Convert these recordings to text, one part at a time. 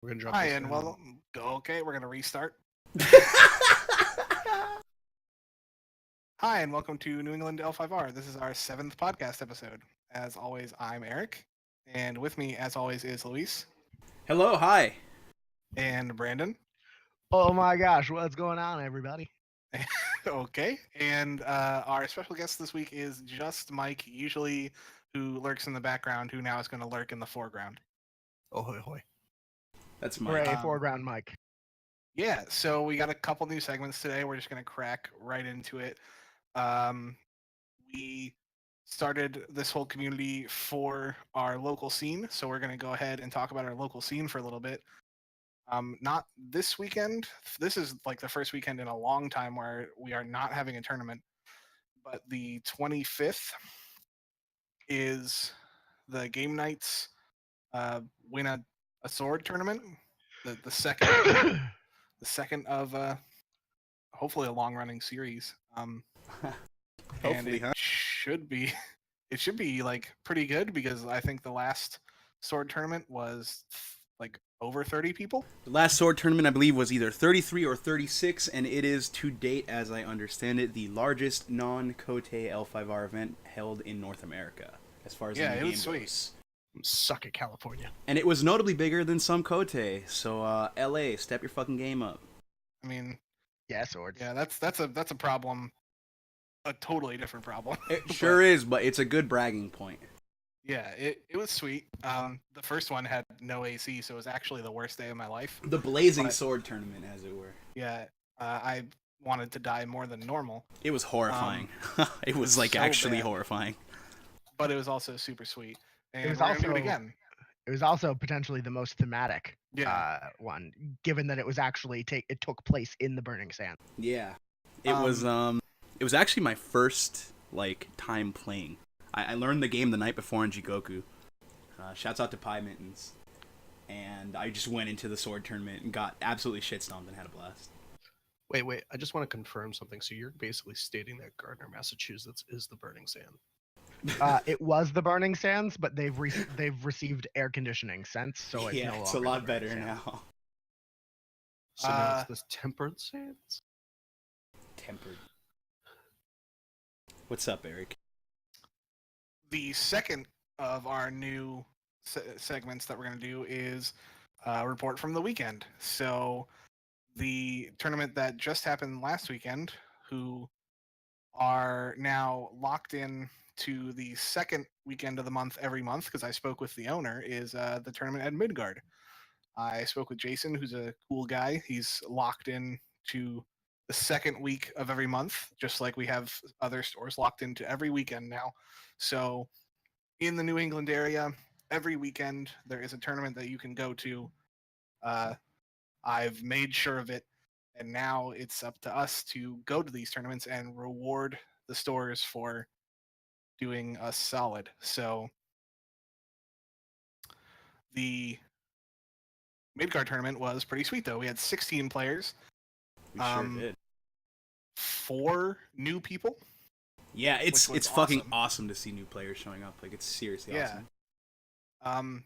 We're gonna drop Hi, this and down. okay, we're gonna restart. Hi, and welcome to New England L5R. This is our 7th podcast episode. As always, I'm Eric, and with me, as always, is Luis Hello, hi. and Brandon. Oh my gosh, what's going on, everybody? Okay, and our special guest this week is just Mike, usually who lurks in the background, who now is going to lurk in the foreground. Oh hoy hoy. That's Mike. Hooray, Um, foreground mic. Yeah, so we got a couple new segments today. We're just going to crack right into it. We started this whole community for our local scene, so we're going to go ahead and talk about our local scene for a little bit. Not this weekend. This is like the first weekend in a long time where we are not having a tournament, but the 25th is the game nights win a sword tournament. The second the second of hopefully a long running series. And Hopefully, it huh? should be it should be like pretty good because I think the last sword tournament was like over 30 people. The last sword tournament, I believe, was either 33 or 36, and it is, to date, as I understand it, the largest non-Kote L5R event held in North America, as far as Yeah, the it game was sweet. goes. Suck at California. And it was notably bigger than some Kote, so LA, step your fucking game up. I mean, Yeah, swords. yeah, that's a problem, a totally different problem. It sure is, but it's a good bragging point. Yeah, it was sweet. The first one had no AC, so it was actually the worst day of my life. The Blazing But- Sword tournament, as it were. Yeah, I wanted to die more than normal, It was horrifying. It was, like, so actually bad. horrifying. but it was also super sweet. And was we're gonna do it also- again. It was also potentially the most thematic Yeah. one, given that it was actually it took place in the Burning Sand. Yeah. It was actually my first like time playing. I learned the game the night before in Jigoku. Shouts out to Pie Mittens. And I just went into the sword tournament and got absolutely shit stomped and had a blast. Wait. I just want to confirm something. So you're basically stating that Gardner, Massachusetts is the Burning Sand. It was the Burning Sands, but they've received air conditioning since, so it's yeah, no it's a longer lot the Burning better Sands. now. So now it's this Temperate Sands? Tempered. What's up, Eric? The second of our new segments that we're going to do is a report from the weekend. So the tournament that just happened last weekend, who are now locked in to the second weekend of the month every month, because I spoke with the owner, is the tournament at Midgard. I spoke with Jason, who's a cool guy. He's locked in to the second week of every month, just like we have other stores locked into every weekend now. So in the New England area, every weekend there is a tournament that you can go to. I've made sure of it, and now it's up to us to go to these tournaments and reward the stores for doing us solid. So the Midgard tournament was pretty sweet, though. We had 16 players, We sure did. 4 new people. Yeah, it's was fucking awesome. awesome to see new players showing up. Like, it's seriously Yeah. awesome.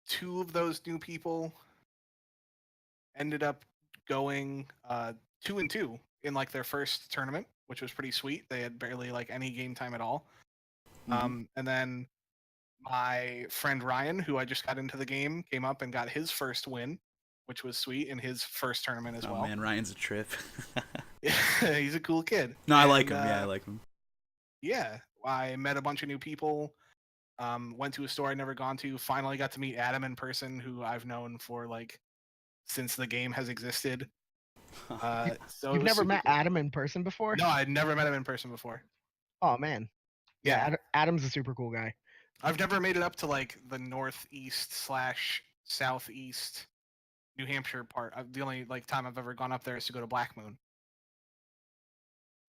2 of those new people ended up going 2-2 in like their first tournament, which was pretty sweet. They had barely like any game time at all. Mhm. And then my friend Ryan, who I just got into the game, came up and got his first win, which was sweet in his first tournament as Oh well. man, Ryan's a trip. He's a cool kid. No, I like And, him. Yeah, I like him. Yeah, I met a bunch of new people. Went to a store I'd never gone to. Finally got to meet Adam in person, who I've known for like since the game has existed. So it You've was never super met cool. Adam in person before? No, I'd never met him in person before. Oh man. Yeah, Adam's a super cool guy. I've never made it up to like the northeast/southeast New Hampshire part. The only like time I've ever gone up there is to go to Black Moon.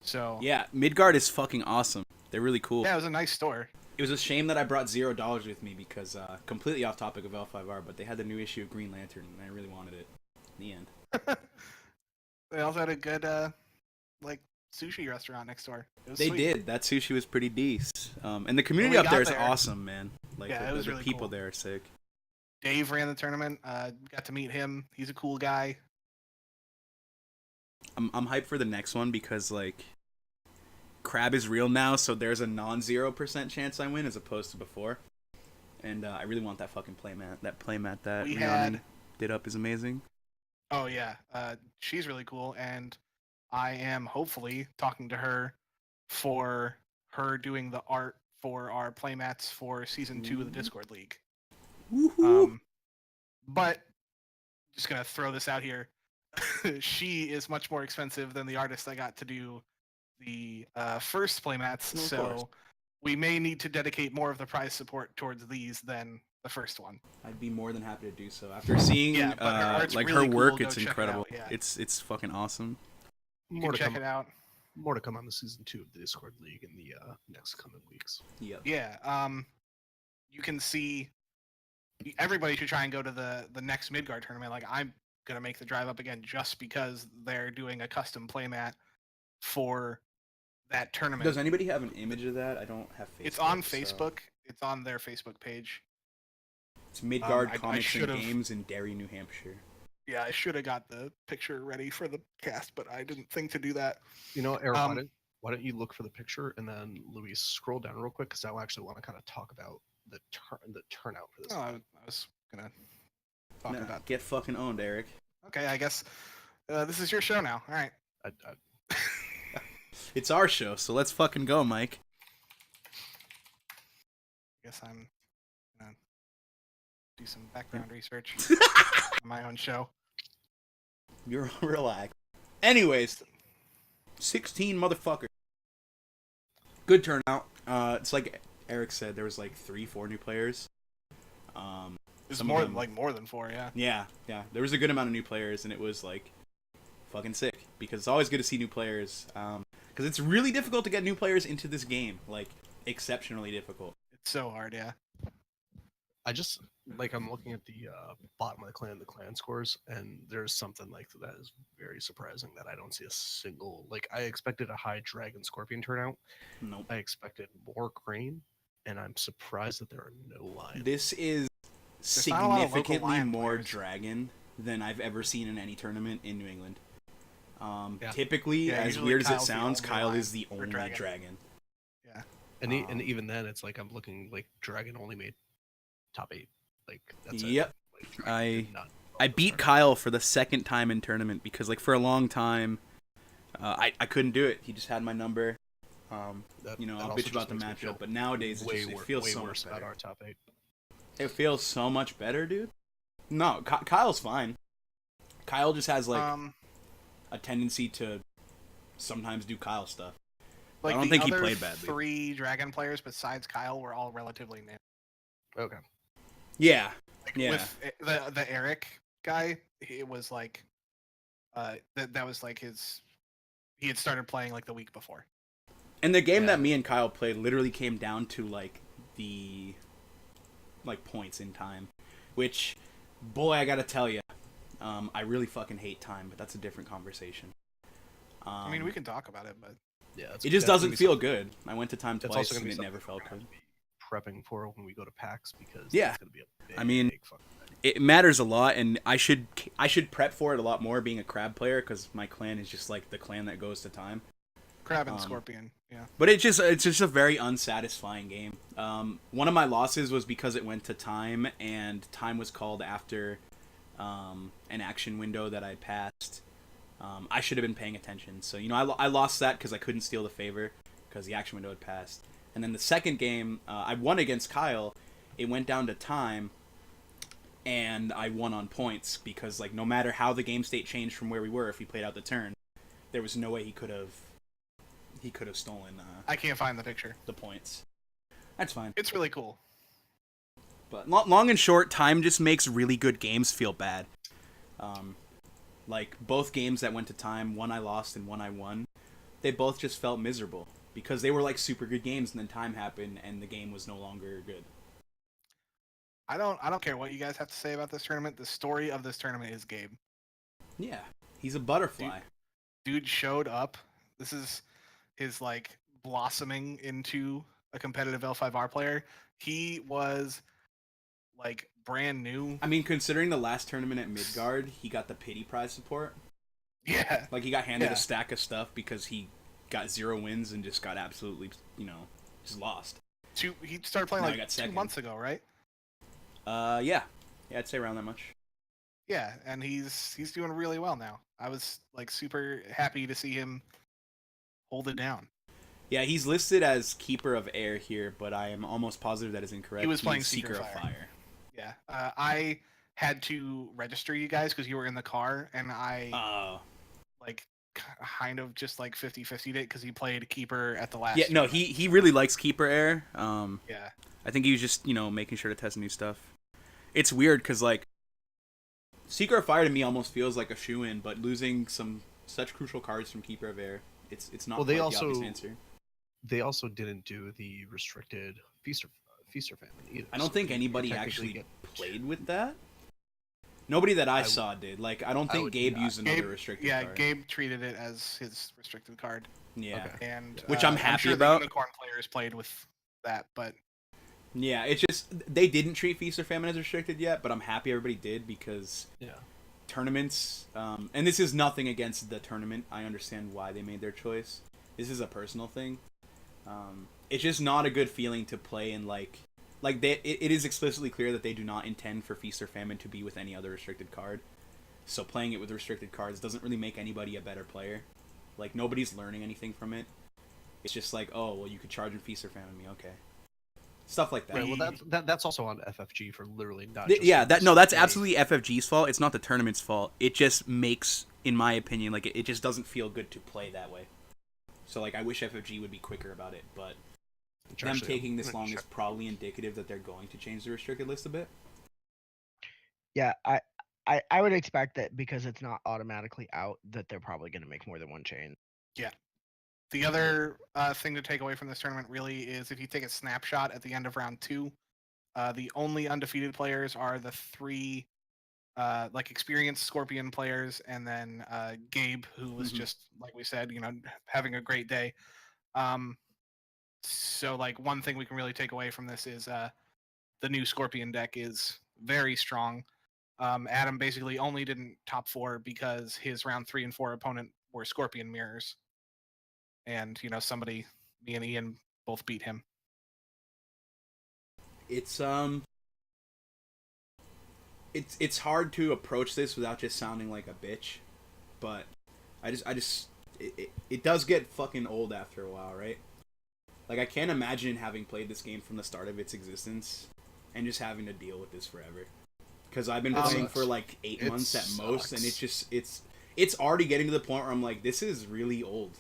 So Yeah, Midgard is fucking awesome. They're really cool. yeah, it was a nice store. It was a shame that I brought $0 with me because, completely off topic of L5R, but they had the new issue of Green Lantern, and I really wanted it. In the end. They also had a good like sushi restaurant next door. It was They sweet. did. That sushi was pretty decent. And the community we up there got is there- awesome, man. Like, Yeah, the, it was the really people cool. there are sick. Dave ran the tournament. Got to meet him. He's a cool guy. I'm hyped for the next one because like crab is real now, so there's a non-0% chance I win as opposed to before. And I really want that fucking playmat. That playmat that We Rhiannon had- did up is amazing. Oh yeah, she's really cool, and I am hopefully talking to her for her doing the art for our playmats for season 2 of the Discord League. Woohoo! But just gonna throw this out here. She is much more expensive than the artist I got to do the first playmats, Of so course. we may need to dedicate more of the prize support towards these than the first one. I'd be more than happy to do so. After seeing Yeah, but her art's like really her cool. work, Go it's check it incredible. out, yeah. It's fucking awesome. You More can to check come. it out. More to come on the season 2 of the Discord League in the next coming weeks. Yep. Yeah, you can see everybody should try and go to the next Midgard tournament. Like I'm gonna make the drive up again just because they're doing a custom playmat for that tournament. Does anybody have an image of that? I don't have Facebook. It's on so- Facebook. It's on their Facebook page. It's Midgard I Comics and should've- Games in Derry, New Hampshire. Yeah, I should have got the picture ready for the cast, but I didn't think to do that. You know, Eric, Um, why don't you look for the picture and then Luis scroll down real quick because I actually want to kind of talk about the turnout for this. Oh, I was gonna talk No, about. get fucking owned, Eric. Okay, I guess this is your show now. All right. I, It's our show, so let's fucking go, Mike. Guess I'm gonna do some background research on my own show. You're relaxed. Anyways, 16 motherfuckers. Good turnout. It's like Eric said, there was like 3-4 new players. It's Some of more them- like more than 4, yeah. Yeah. There was a good amount of new players, and it was like fucking sick because it's always good to see new players. Because it's really difficult to get new players into this game, like exceptionally difficult. It's so hard, yeah. I just like I'm looking at the bottom of the clan scores, and there's something like that is very surprising that I don't see a single. Like I expected a high dragon scorpion turnout. Nope. I expected more grain, and I'm surprised that there are no lions. This is not a lot of local significantly lion more players. dragon than I've ever seen in any tournament in New England. Yeah. Typically, Yeah, as usually weird as it Kyle's the sounds, only Kyle lion is the or only dragon. dragon. Yeah. And even then, it's like I'm looking like dragon only made top 8. Like that's it. Yep. Like, Dragon did not I beat Kyle for the second time in tournament because, like, for a long time, I couldn't do it. He just had my number. That- You know, that I'll also bitch just about the makes me feel matchup, but nowadays it feels way so worse much about better. our top 8. It feels so much better, dude. No, Kyle's fine. Kyle just has like a tendency to sometimes do Kyle stuff. Like I don't the think he other played badly. 3 dragon players besides Kyle were all relatively new. Okay. Yeah, Like Yeah. with the Eric guy, it was like that was like he had started playing like the week before. and the game Yeah. that me and Kyle played literally came down to like the points in time, which, boy, I gotta tell you, I really fucking hate time, but that's a different conversation. I mean, we can talk about it, but Yeah. It just doesn't feel good. I went to time It's twice also gonna and be it something never we're felt gonna have good. to be prepping for when we go to PAX because Yeah. it's gonna be a big, I mean, big fucking thing. It matters a lot, and I should prep for it a lot more being a crab player because my clan is just like the clan that goes to time. Crab and Scorpion, yeah. But it's just a very unsatisfying game. One of my losses was because it went to time, and time was called after an action window that I passed. I should have been paying attention, so I lost that because I couldn't steal the favor because the action window had passed. And then the second game, I won against Kyle. It went down to time, and I won on points because like no matter how the game state changed from where we were, if he played out the turn, there was no way he could have stolen I can't find the picture. the points. That's fine. It's really cool. But long and short, time just makes really good games feel bad. Like both games that went to time, one I lost and one I won, they both just felt miserable because they were like super good games, and then time happened and the game was no longer good. I don't care what you guys have to say about this tournament. The story of this tournament is Gabe. Yeah, he's a butterfly. Dude showed up. This is his like blossoming into a competitive L5R player. He was like brand new. I mean, considering the last tournament at Midgard, he got the pity prize support. Yeah. Like, he got handed Yeah. a stack of stuff because he got 0 wins and just got absolutely, just lost. He started playing No, he like got 2 second. months ago, right? Yeah, I'd say around that much. Yeah, and he's doing really well now. I was like super happy to see him hold it down. Yeah, he's listed as Keeper of Air here, but I am almost positive that is incorrect. He was playing He's Seeker of Fire. Fire. Yeah, I had to register you guys because you were in the car, and I like kind of just like 50-50'd it because he played Keeper at the last. Yeah, no, tournament. he really likes Keeper Air. Yeah. I think he was just, making sure to test new stuff. It's weird because, like, Seeker of Fire to me almost feels like a shoe-in, but losing such crucial cards from Keeper of Air, it's not Well, quite they the also- obvious answer. They also didn't do the restricted feast or famine either. I don't so think you anybody technically actually get- played with that. Nobody that I I saw did. Like, I don't I think would Gabe not. used another restricted Yeah, card. Gabe treated it as his restricted card, Yeah. Okay. and Which I'm happy sure about. The Unicorn players played with that, but Yeah, it's just they didn't treat Feast or Famine as restricted yet, but I'm happy everybody did because Yeah. tournaments, and this is nothing against the tournament. I understand why they made their choice. This is a personal thing. It's just not a good feeling to play in it is explicitly clear that they do not intend for Feast or Famine to be with any other restricted card. So playing it with restricted cards doesn't really make anybody a better player. Like, nobody's learning anything from it. It's just like, oh, well, you could charge and Feast or Famine me, okay. Stuff like that. Right, well, that's also on FFG for literally not. That's absolutely FFG's fault. It's not the tournament's fault. It just makes, in my opinion, like it just doesn't feel good to play that way. So like, I wish FFG would be quicker about it, but them taking this long is probably indicative that they're going to change the restricted list a bit. Yeah, I would expect that because it's not automatically out that they're probably going to make more than one change. yeah. The other thing to take away from this tournament really is if you take a snapshot at the end of round 2, the only undefeated players are the 3 experienced Scorpion players, and then Gabe, who was just, like we said, having a great day. So like, one thing we can really take away from this is the new Scorpion deck is very strong. Adam basically only didn't top 4 because his round 3 and 4 opponent were Scorpion mirrors. And me and Ian both beat him. It's it's hard to approach this without just sounding like a bitch, but it does get fucking old after a while, right? Like, I can't imagine having played this game from the start of its existence and just having to deal with this forever. Because I've been playing for like 8 months at most, and it's already getting to the point where I'm like, this is really old.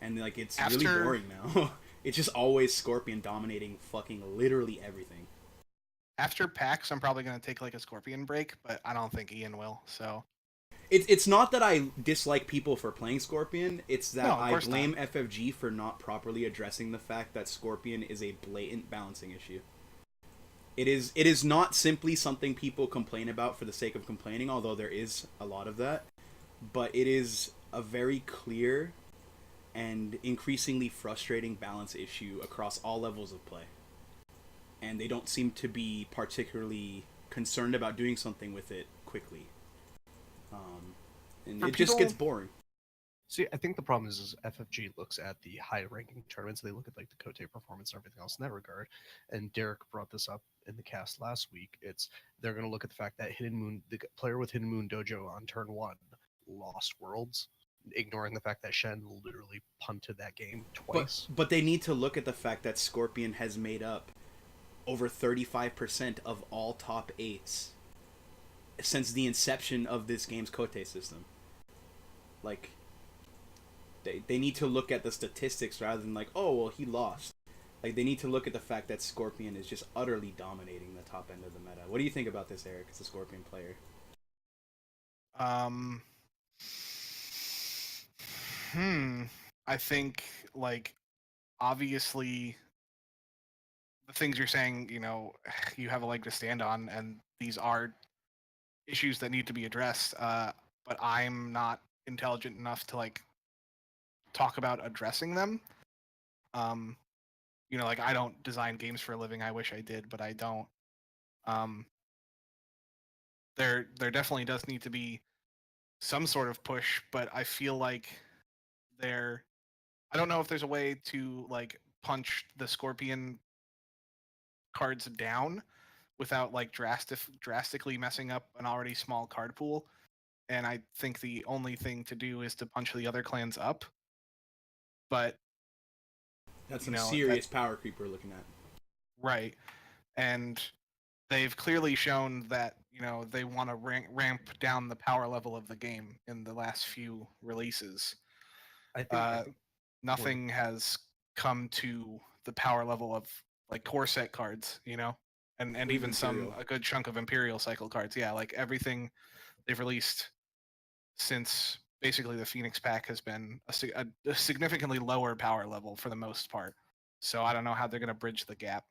And like, it's really boring now. It's just always Scorpion dominating fucking literally everything. After PAX, I'm probably going to take like a Scorpion break, but I don't think Ian will, so... It's not that I dislike people for playing Scorpion, it's that I blame FFG for not properly addressing the fact that Scorpion is a blatant balancing issue. It is not simply something people complain about for the sake of complaining, although there is a lot of that, but it is a very clear and increasingly frustrating balance issue across all levels of play. And they don't seem to be particularly concerned about doing something with it quickly. And it just gets boring. See, I think the problem is FFG looks at the high-ranking tournaments. They look at like the Kote performance and everything else in that regard. And Derek brought this up in the cast last week. They're going to look at the fact that the player with Hidden Moon Dojo on turn 1 lost Worlds, ignoring the fact that Shen literally punted that game twice. But they need to look at the fact that Scorpion has made up over 35% of all top 8s since the inception of this game's Kote system. Like, they need to look at the statistics rather than like, oh, well, he lost. Like, they need to look at the fact that Scorpion is just utterly dominating the top end of the meta. What do you think about this, Eric, as a Scorpion player? I think, like, obviously, the things you're saying, you have a leg to stand on, and these are issues that need to be addressed. But I'm not intelligent enough to like talk about addressing them. Like, I don't design games for a living. I wish I did, but I don't. there definitely does need to be some sort of push, but I feel like I don't know if there's a way to like punch the Scorpion cards down without like drastically messing up an already small card pool. And I think the only thing to do is to punch the other clans up. But That's you some know, serious power creep we're looking at. right, and they've clearly shown that they want to ramp down the power level of the game in the last few releases. I think Nothing has come to the power level of like core set cards, and Even even Imperial. a good chunk of Imperial cycle cards. Yeah, like everything they've released since basically the Phoenix pack has been a significantly lower power level for the most part. So I don't know how they're going to bridge the gap.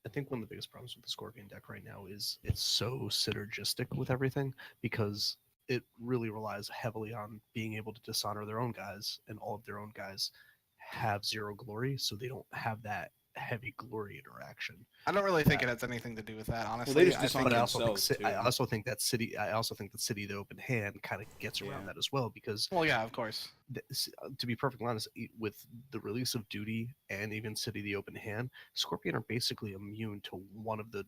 I think one of the biggest problems with the Scorpion deck right now is it's so synergistic with everything because it really relies heavily on being able to dishonor their own guys, and all of their own guys have zero glory, so they don't have that heavy glory interaction. I don't really think it has anything to do with that, honestly. Well, they just I dishonor think But I also think themselves too. I also think that city. I also think that City of the Open Hand kind of gets around Yeah. that as well because well, yeah, of course. to be perfectly honest, with the release of Duty and even City of the Open Hand, Scorpion are basically immune to one of the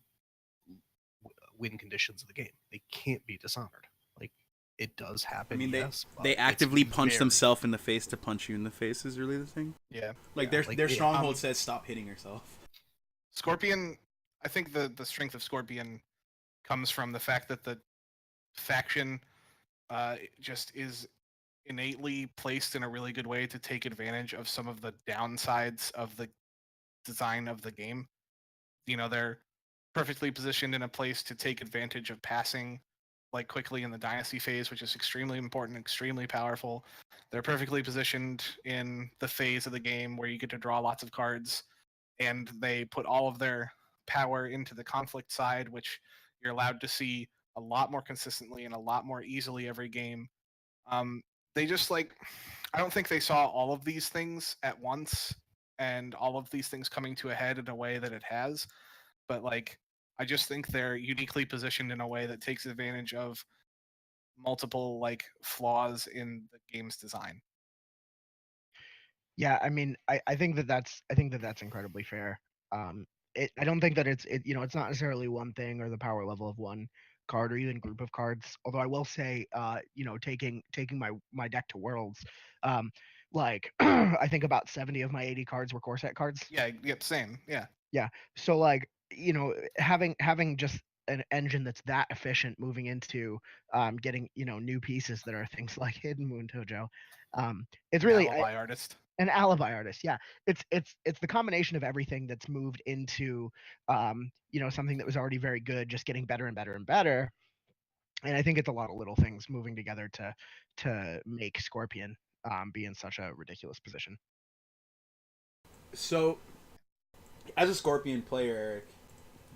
win conditions of the game. They can't be dishonored. Like it does happen, I mean, yes. they but actively it's punch very- themselves in the face to punch you in the face is really the thing. Yeah. Like Yeah, their like, stronghold says stop hitting yourself. Scorpion, I think the strength of Scorpion comes from the fact that the faction just is innately placed in a really good way to take advantage of some of the downsides of the design of the game. They're perfectly positioned in a place to take advantage of passing like quickly in the dynasty phase, which is extremely important, extremely powerful. They're perfectly positioned in the phase of the game where you get to draw lots of cards, and they put all of their power into the conflict side, which you're allowed to see a lot more consistently and a lot more easily every game. They just I don't think they saw all of these things at once and all of these things coming to a head in a way that it has. But I just think they're uniquely positioned in a way that takes advantage of multiple flaws in the game's design. Yeah, I mean, I think that's incredibly fair. I don't think that it's not necessarily one thing or the power level of one card or even group of cards. Although I will say, taking my deck to Worlds, like I think about 70 of my 80 cards were core set cards. Yeah, yep, same. Yeah. Yeah. So having just an engine that's that efficient moving into getting new pieces that are things like Hidden Moon Tojo, it's An really alibi artist. an alibi artist. Yeah, it's the combination of everything that's moved into something that was already very good, just getting better and better and better. And I think it's a lot of little things moving together to make Scorpion be in such a ridiculous position. So, as a Scorpion player, Eric,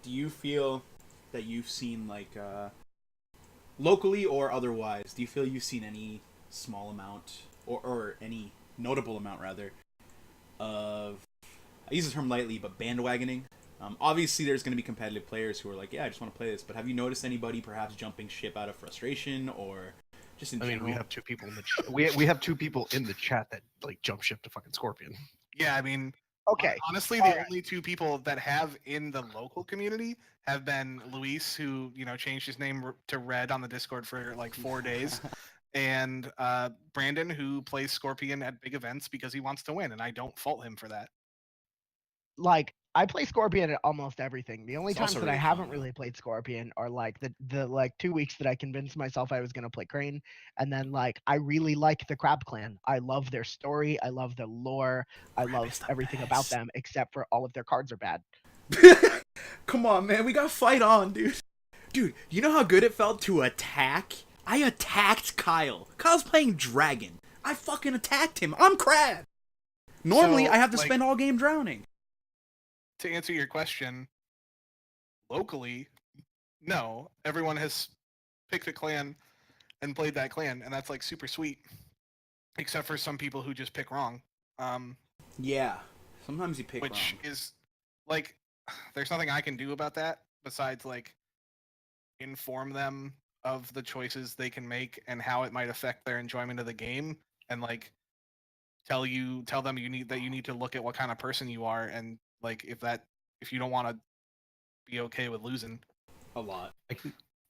do you feel that you've seen locally or otherwise? Do you feel you've seen any small amount or any notable amount rather of, I use the term lightly, but bandwagoning? Obviously, there's going to be competitive players who are like, yeah, I just want to play this. But have you noticed anybody perhaps jumping ship out of frustration or just in general? we have two people in the we have two people in the chat that jump ship to fucking Scorpion. Yeah, I mean, Okay. honestly, the only two people that have in the local community have been Luis, who changed his name to Red on the Discord for 4 days, and Brandon, who plays Scorpion at big events because he wants to win, and I don't fault him for that. I play Scorpion at almost everything. The only It's times also that really I haven't fun, really played Scorpion are the 2 weeks that I convinced myself I was going to play Crane, and then I really like the Crab Clan. I love their story, I love their lore, I love everything about them except for all of their cards are bad. Come on, man, we got fight on, dude. Dude, you know how good it felt to attack? I attacked Kyle. Kyle's playing Dragon. I fucking attacked him. I'm Crab. Normally, So, I have to spend all game drowning. To answer your question, locally, no. Everyone has picked a clan and played that clan, and that's super sweet. Except for some people who just pick wrong. Yeah, sometimes you pick Which wrong. is there's nothing I can do about that besides inform them of the choices they can make and how it might affect their enjoyment of the game, and like tell them you need to look at what kind of person you are, and like if you don't want to be okay with losing. A lot.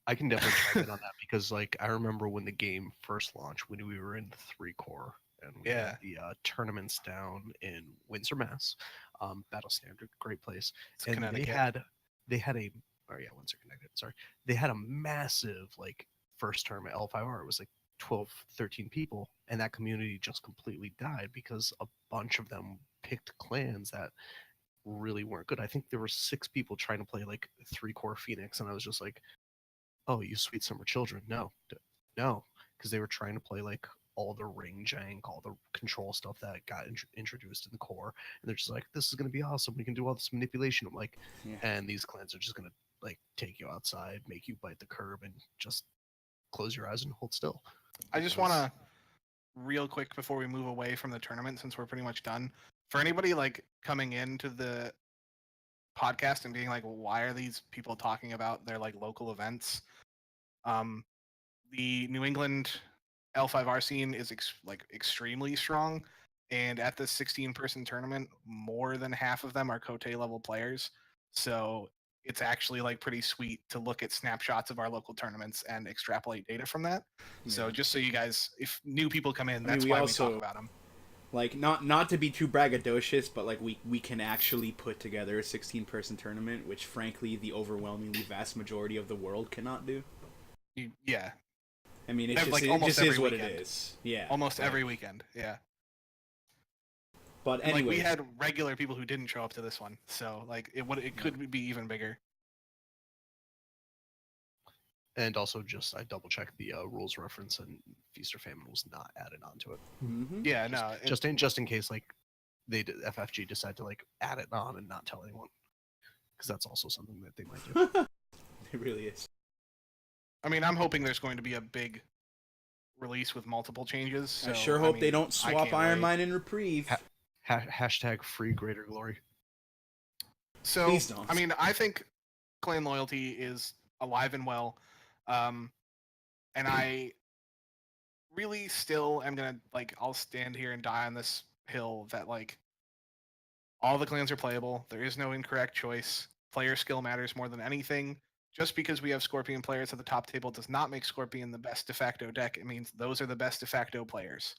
I can definitely chime in on that because like I remember when the game first launched when we were in the 3 core and we Yeah. had the tournaments down in Windsor, Mass. Battle Standard, great place. It's And Connecticut. they had a Windsor, Connecticut. Sorry, they had a massive like first tournament L5R. It was like 12, 13 people, and that community just completely died because a bunch of them picked clans that really weren't good. I think there were 6 people trying to play like 3 core Phoenix, and I was just like, "Oh, you sweet summer children, no, no," because they were trying to play like all the ring jank, all the control stuff that got introduced in the core, and they're just like, "This is gonna be awesome. We can do all this manipulation." I'm like, Yeah. and these clans are just gonna like take you outside, make you bite the curb, and just close your eyes and hold still. I just want to real quick before we move away from the tournament, since we're pretty much done, for anybody like coming into the podcast and being like, well, why are these people talking about their like local events? The New England L5R scene is extremely strong, and at this 16-person tournament, more than half of them are Cote level players. So it's actually like pretty sweet to look at snapshots of our local tournaments and extrapolate data from that. So Yeah. just so you guys, if new people come in, I that's mean, why we talk about them. Like, not to be too braggadocious, but like we can actually put together a 16-person tournament, which frankly the overwhelmingly vast majority of the world cannot do. Yeah, I mean, it's just, like it almost just is every what weekend. it is. Yeah. Almost every weekend. Yeah. But And, anyway, like we had regular people who didn't show up to this one, so like it could be even bigger. And also, just I double checked the rules reference, and Feast or Famine was not added onto it. Mhm. Yeah, Just in case like FFG decide to like add it on and not tell anyone, because that's also something that they might do. It really is. I mean, I'm hoping there's going to be a big release with multiple changes. So, I sure hope they mean, don't I swap can't Iron wait. Mine and Reprieve. Hashtag free greater glory. So, Please don't. I mean, I think clan loyalty is alive and well, and I really still am gonna like I'll stand here and die on this hill that like all the clans are playable. There is no incorrect choice. Player skill matters more than anything. Just because we have Scorpion players at the top table does not make Scorpion the best de facto deck. It means those are the best de facto players.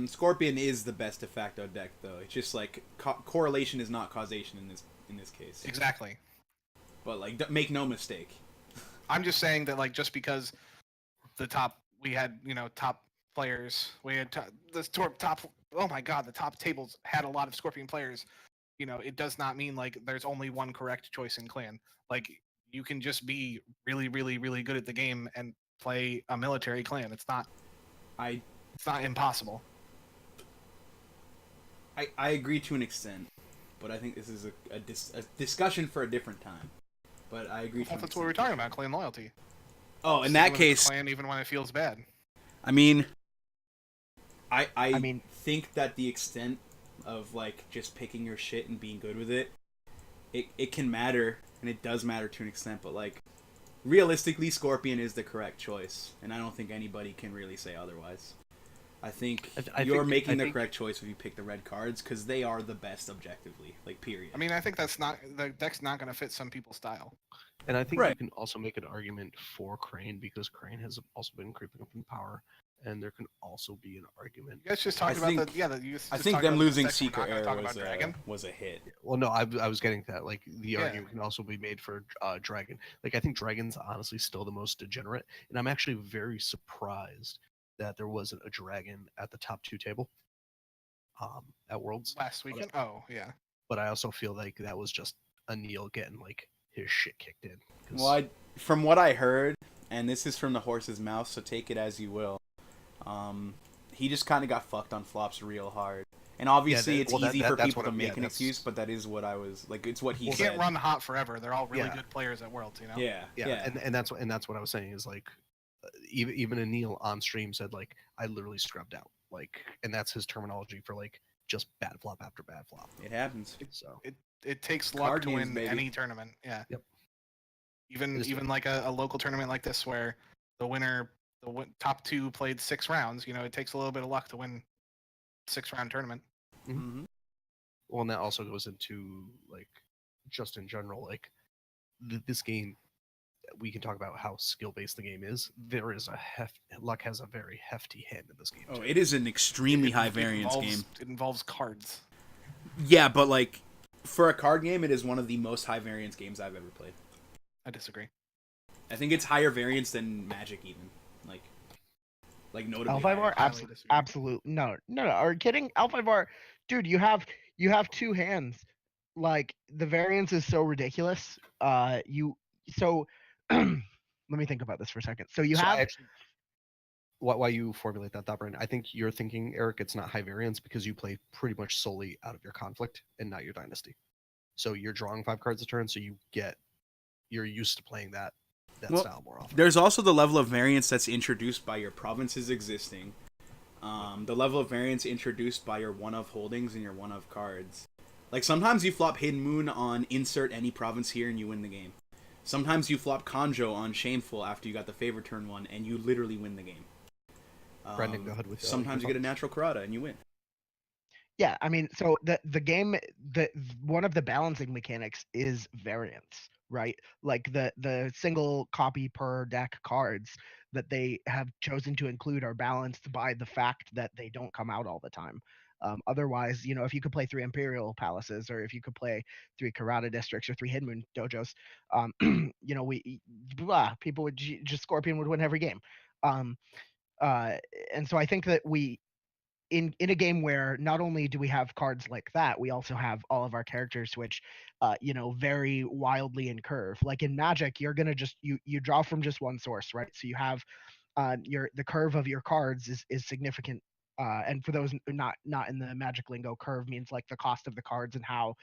Scorpion is the best de facto deck, though. It's just like correlation is not causation in this case. Exactly. But like, make no mistake. I'm just saying that like just because the top we had top players, we had top. Oh my god, the top tables had a lot of Scorpion players. It does not mean like there's only one correct choice in clan. Like you can just be really, really, really good at the game and play a military clan. It's not impossible. I agree to an extent, but I think this is a discussion for a different time. But I agree. Well, that's what we're talking about, clan loyalty. Oh, in that case, clan even when it feels bad. I mean, I mean, think that the extent of like just picking your shit and being good with it can matter, and it does matter to an extent. But like, realistically, Scorpion is the correct choice, and I don't think anybody can really say otherwise. I think you're making the correct choice if you pick the red cards because they are the best objectively, like period. I mean, I think the deck's not going to fit some people's style. And I think you can also make an argument for Crane because Crane has also been creeping up in power, and there can also be an argument. You guys just talked about I think them losing Secret Air was a hit. Well, no, I was getting to that. Like the argument can also be made for Dragon. Like I think Dragon's honestly still the most degenerate, and I'm actually very surprised that there wasn't a Dragon at the top 2 table at Worlds last weekend. Oh yeah. But I also feel like that was just a Neil getting like his shit kicked in. Well, from what I heard, and this is from the horse's mouth, so take it as you will. He just kind of got fucked on flops real hard, and obviously it's easy for people to make an excuse, but that is what I was like. It's what he said. You can't run hot forever. They're all really good players at Worlds, Yeah. And that's what I was saying is like, even Anil on stream said like I literally scrubbed out, like, and that's his terminology for like just bad flop after bad flop. It happens. So it takes luck to win any tournament. Yeah. Yep. Even like a local tournament like this where the winner, top two played 6 rounds. You know, it takes a little bit of luck to win 6-round tournament. Mm-hmm. Well, and that also goes into like just in general, like this game. We can talk about how skill based the game is. There is luck has a very hefty hand in this game. Oh, too. it is an extremely high variance game. It involves cards. Yeah, but like for a card game, it is one of the most high variance games I've ever played. I disagree. I think it's higher variance than Magic, even like notably. L5R, higher. absolute. No. Are you kidding? L5R, dude, you have 2 hands. Like the variance is so ridiculous. Let me think about this for a second. So you have why you formulate that thought, Brian? I think you're thinking, Eric, it's not high variance because you play pretty much solely out of your conflict and not your dynasty. So you're drawing 5 cards a turn, so you're used to playing that style more often. There's also the level of variance that's introduced by your provinces existing. The level of variance introduced by your one-of holdings and your one-of cards. Like sometimes you flop Hidden Moon on insert any province here and you win the game. Sometimes you flop Conjo on Shameful after you got the favor turn 1 and you literally win the game. Brendan, go ahead with sometimes you get a natural Karada and you win. Yeah, I mean, so the game, one of the balancing mechanics is variance, right? Like the single copy per deck cards that they have chosen to include are balanced by the fact that they don't come out all the time. Otherwise, you know, if you could play 3 Imperial Palaces, or if you could play 3 Karada Districts or 3 Hidden Moon Dojos, you know, people would just Scorpion would win every game. And so I think that we in a game where not only do we have cards like that, we also have all of our characters which you know, vary wildly in curve. Like in Magic, you're gonna just you draw from just one source, right? So you have the curve of your cards is significant. And for those not in the Magic lingo, curve means like the cost of the cards and how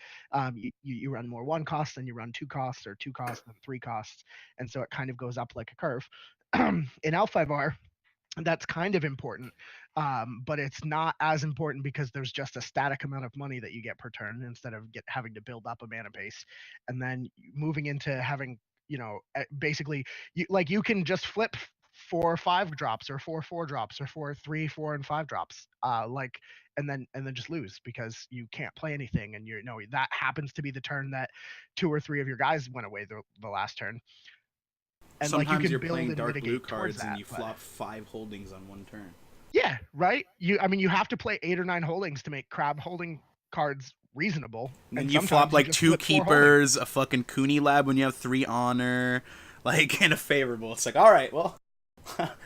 you run more 1 costs than you run 2 costs, or 2 costs than 3 costs, and so it kind of goes up like a curve. In L5R, that's kind of important, but it's not as important because there's just a static amount of money that you get per turn instead of having to build up a mana base, and then moving into having, you know, basically you can just flip 4 5 drops, or 4 4 drops, or 4 3 4 and 5 drops, and then just lose because you can't play anything, and you know that happens to be the turn that 2 or 3 of your guys went away the last turn. And sometimes like you can you're build playing and dark blue mitigate towards cards and that, you but flop 5 holdings on 1 turn. yeah, right. I mean, you have to play 8 or 9 holdings to make crab holding cards reasonable. And then and you flop like 2 flip 4 keepers, a fucking Cooney Lab when you have 3 honor, like in a favorable. It's like, all right, well,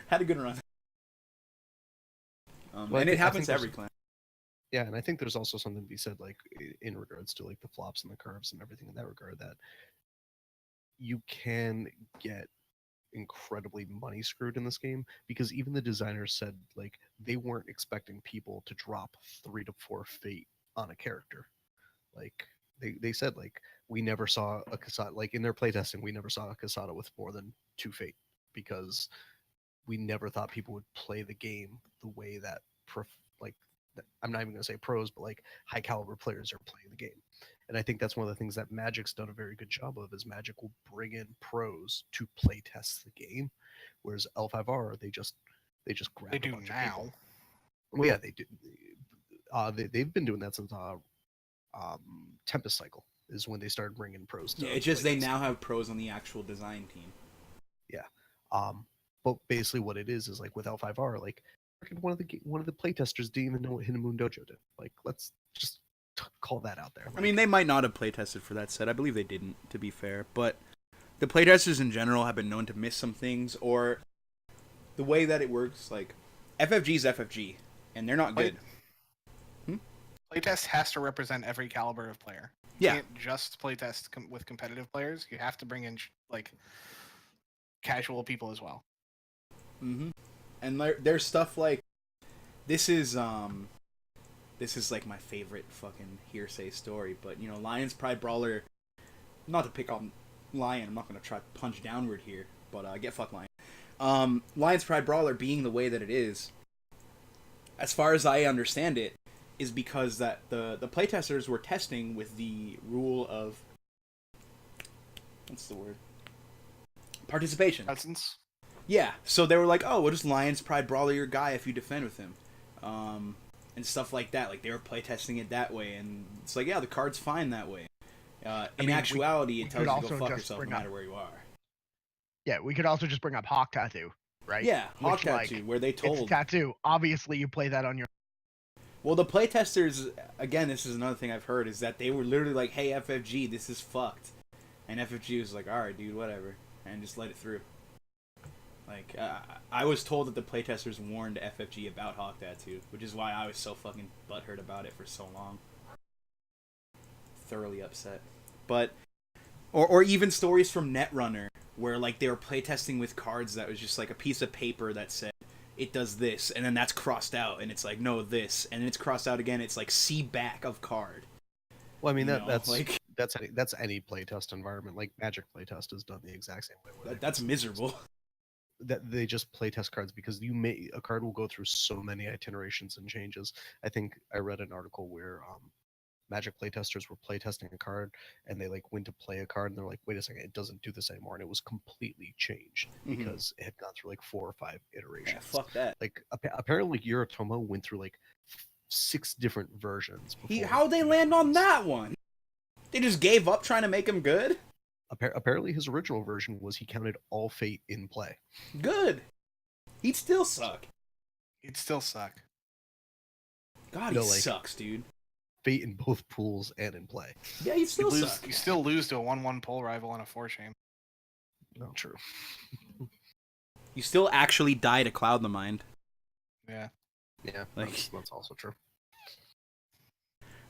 had a good run. Well, and it happens to every clan. Yeah, and I think there's also something to be said, like in regards to like the flops and the curves and everything in that regard, that you can get incredibly money screwed in this game, because even the designers said like they weren't expecting people to drop 3 to 4 fate on a character. Like they said, like, we never saw a Kasada, like in their playtesting, we never saw a Kasada with more than 2 fate, because we never thought people would play the game the way that I'm not even going to say pros, but like high caliber players are playing the game. And I think that's one of the things that Magic's done a very good job of, is Magic will bring in pros to play test the game, whereas L5R they just grab They a do bunch of now. people. Well, yeah, they do. They've been doing that since Tempest Cycle is when they started bringing pros. Yeah, it's just they now have pros on the actual design team. Yeah. But basically what it is like with L5R, like one of the playtesters didn't even know what Hidden Moon Dojo did. Like, let's just call that out there. Like, I mean, they might not have playtested for that set. I believe they didn't, to be fair. But the playtesters in general have been known to miss some things, or the way that it works, like, FFG is FFG, and they're not good. Playtest has to represent every caliber of player. You can't just playtest with competitive players. You have to bring in, like, casual people as well. Mm-hmm. And there's stuff like, this is like my favorite fucking hearsay story, but you know, Lion's Pride Brawler, not to pick on Lion, I'm not going to try to punch downward here, but get fucked Lion. Lion's Pride Brawler being the way that it is, as far as I understand it, is because that the playtesters were testing with the rule of, what's the word? participation. Cousins. Yeah, so they were like, oh, we'll just Lion's Pride Brawler your guy if you defend with him. And stuff like that. Like, they were playtesting it that way, and it's like, yeah, the card's fine that way. In actuality, it tells you to go fuck yourself no matter where you are. Yeah, we could also just bring up Hawk Tattoo, right? Yeah, Hawk Which, Tattoo, like, where they told... It's Tattoo. Obviously, you play that on your... Well, the playtesters, again, this is another thing I've heard, is that they were literally like, hey, FFG, this is fucked. And FFG was like, alright, dude, whatever. And just let it through. Like, I was told that the playtesters warned FFG about Hawk Tattoo, which is why I was so fucking butthurt about it for so long. Thoroughly upset. But, or even stories from Netrunner, where, like, they were playtesting with cards that was just, like, a piece of paper that said, it does this, and then that's crossed out, and it's like, no, this, and then it's crossed out again, it's like, see back of card. Well, I mean, that's like... that's any playtest environment. Like, Magic playtest is done the exact same way. That's miserable. That they just playtest cards because a card will go through so many itinerations and changes. I think I read an article where Magic playtesters were playtesting a card and they like went to play a card and they're like, wait a second, it doesn't do this anymore, and it was completely changed because it had gone through like 4 or 5 iterations. Yeah, fuck that. Like apparently Yoritomo went through like 6 different versions. How'd they land on that one? They just gave up trying to make him good? Apparently his original version was he counted all fate in play. Good. He'd still suck. He'd still suck. God, he sucks, dude. Fate in both pools and in play. Yeah, he'd still suck. You still lose to a 1/1 pull rival on a 4-chain. Not true. You still actually die to Cloud the Mind. Yeah. Yeah, like, that's also true.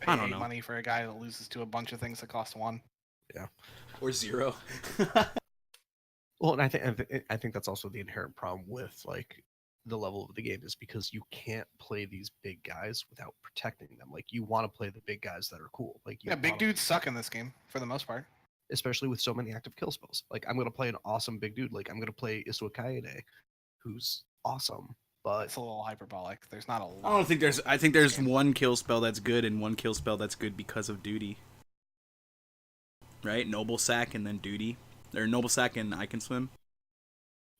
I don't know. Money for a guy that loses to a bunch of things that cost 1. Yeah. Or 0. Well, and I think that's also the inherent problem with like the level of the game is because you can't play these big guys without protecting them. Like you want to play the big guys that are cool. Like big dudes suck in this game for the most part. Especially with so many active kill spells. Like I'm gonna play an awesome big dude. Like I'm gonna play Isua Kaede, who's awesome, but it's a little hyperbolic. There's not a lot. I don't think there's. I think there's one kill spell that's good and one kill spell that's good because of duty. Right, Noble Sack and then duty, or Noble Sack and I Can Swim.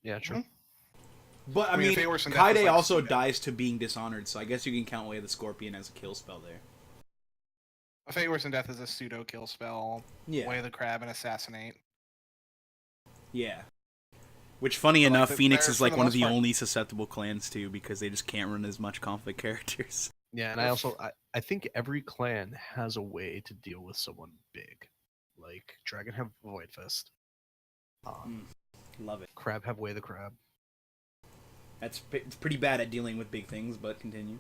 Yeah, true. But I mean, Kaede also dies to being dishonored, so I guess you can count away the Scorpion as a kill spell there. A Fate Worse Than Death is a pseudo kill spell. Yeah. Way of the Crab and Assassinate. Yeah. Which, funny enough, Phoenix is like one of the part. only susceptible clans too, because they just can't run as much conflict characters. Yeah, and I think every clan has a way to deal with someone big. Like Dragon have Void Fist. Love it. Crab have Way of the Crab. It's pretty bad at dealing with big things, but continue.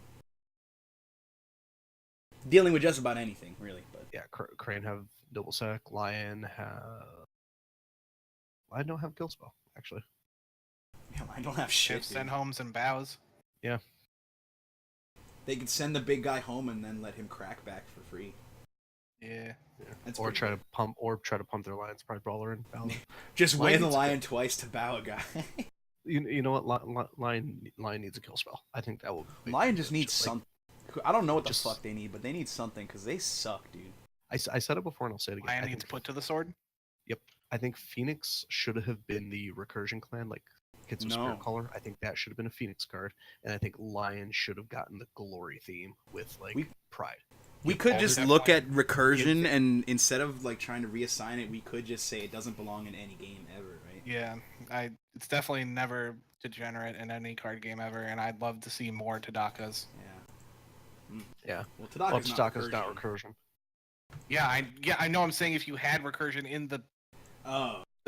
Dealing with just about anything, really. But yeah, Crane have Double Sack. Lion don't have Kill Spell, actually. Yeah, I don't have shit. Send homes and bows. Yeah. They could send the big guy home and then let him crack back for free. Yeah. Or try to pump their Lion's Pride Brawler and bow them. Just weigh the Lion twice to bow a guy. You know what? Lion needs a kill spell. I think that will. Lion just needs something. I don't know what the fuck they need, but they need something because they suck, dude. I said it before and I'll say it again. Lion needs put to the sword. Yep. I think Phoenix should have been the Recursion clan, like Kids of Spirit Caller. I think that should have been a Phoenix card, and I think Lion should have gotten the Glory theme with like Pride. We could just look at Recursion, and instead of like trying to reassign it, we could just say it doesn't belong in any game ever, right? Yeah, it's definitely never degenerate in any card game ever, and I'd love to see more Tadakas. Yeah. Well, Tadaka's not Recursion. Yeah, I know. I'm saying if you had Recursion in the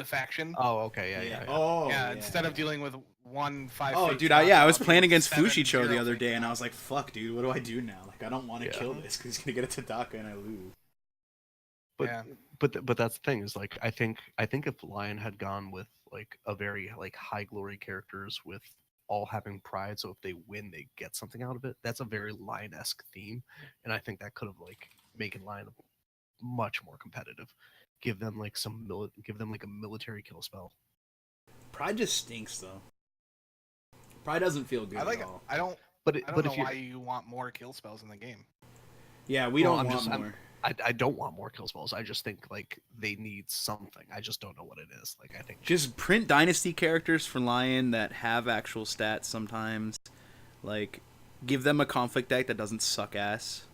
faction. Oh, okay, yeah. Oh, yeah. Instead of dealing with 1/5. Oh, dude, I was playing against Fushicho the other day, and I was like, "Fuck, dude, what do I do now? Like, I don't want to kill this because he's gonna get a Tadaka and I lose." But that's the thing is like I think if Lion had gone with like a very like high glory characters with all having pride, so if they win they get something out of it. That's a very Lion-esque theme, and I think that could have like making Lion much more competitive. Give them like a military kill spell. Pride just stinks though. Pride doesn't feel good at all. I don't know why you want more kill spells in the game. Yeah, we don't want more. I don't want more kill spells. I just think like they need something. I just don't know what it is. Like I think Just print dynasty characters for Lion that have actual stats sometimes. Like, give them a conflict deck that doesn't suck ass.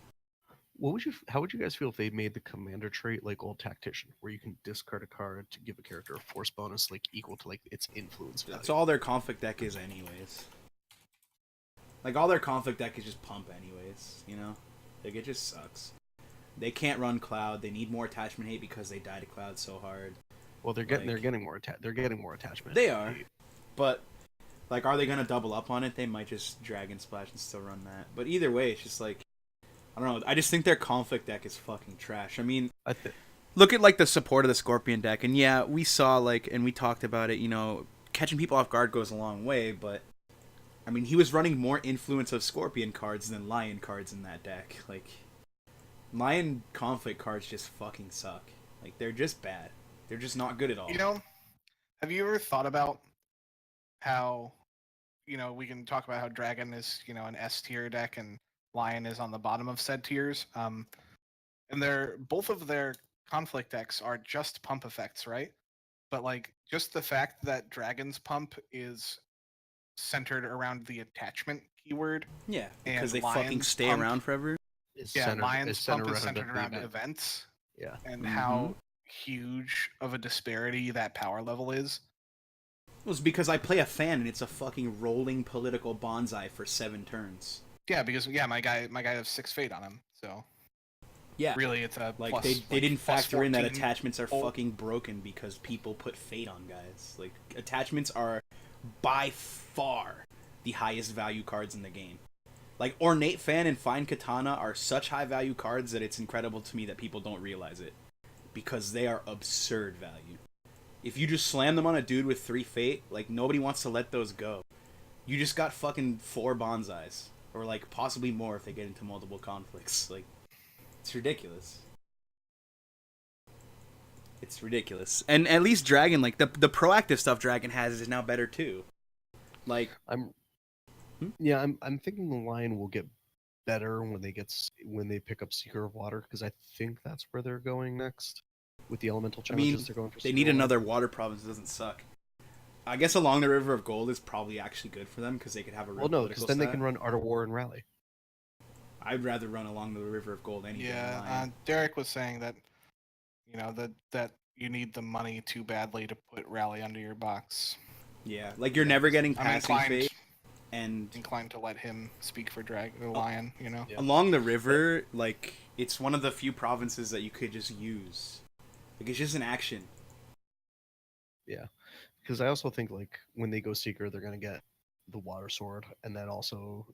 how would you guys feel if they made the commander trait like old tactician, where you can discard a card to give a character a force bonus like equal to like its influence value? That's all their conflict deck is, anyways. Like, all their conflict deck is just pump, anyways. You know, like it just sucks. They can't run Cloud. They need more attachment hate because they die to Cloud so hard. Well, they're getting more attachment. They are, but like, are they gonna double up on it? They might just Dragon Splash and still run that. But either way, it's just like, I don't know. I just think their conflict deck is fucking trash. I mean, look at like the support of the Scorpion deck, and yeah, we saw like, and we talked about it. You know, catching people off guard goes a long way, but I mean, he was running more influence of Scorpion cards than Lion cards in that deck. Like, Lion conflict cards just fucking suck. Like, they're just bad. They're just not good at all. You know, have you ever thought about how, we can talk about how Dragon is, an S tier deck and Lion is on the bottom of said tiers. And both of their conflict decks are just pump effects, right? But like just the fact that Dragon's pump is centered around the attachment keyword. Yeah, because they Lion's fucking stay pump, around forever. Lion's pump is centered around events. Yeah. And how huge of a disparity that power level is. It was because I play a fan and it's a fucking rolling political bonsai for 7 turns. Yeah, because my guy has 6 fate on him, so yeah, really it's a like plus, they didn't factor in that 14. attachments are fucking broken because people put fate on guys. Like, attachments are by far the highest value cards in the game. Like, Ornate Fan and Fine Katana are such high value cards that it's incredible to me that people don't realize it, because they are absurd value. If you just slam them on a dude with 3 fate, like, nobody wants to let those go. You just got fucking 4 bonsais. Or, like, possibly more if they get into multiple conflicts. Like, it's ridiculous. It's ridiculous. And at least Dragon, like, the proactive stuff Dragon has is now better, too. Like, I'm thinking the Lion will get better when they pick up Seeker of Water, because I think that's where they're going next with the elemental challenges. They're going for. They need another water province that doesn't suck. I guess Along the River of Gold is probably actually good for them because they could have a real because then they can run Art of War and Rally. I'd rather run Along the River of Gold any day. Yeah, Derek was saying that that you need the money too badly to put Rally under your box. Yeah, like you're never getting I'm passing fate, and inclined to let him speak for Lion. Yeah. Along the River, like, it's one of the few provinces that you could just use. Like, it's just an action. Yeah, because I also think like when they go Seeker, they're gonna get the Water Sword, and then also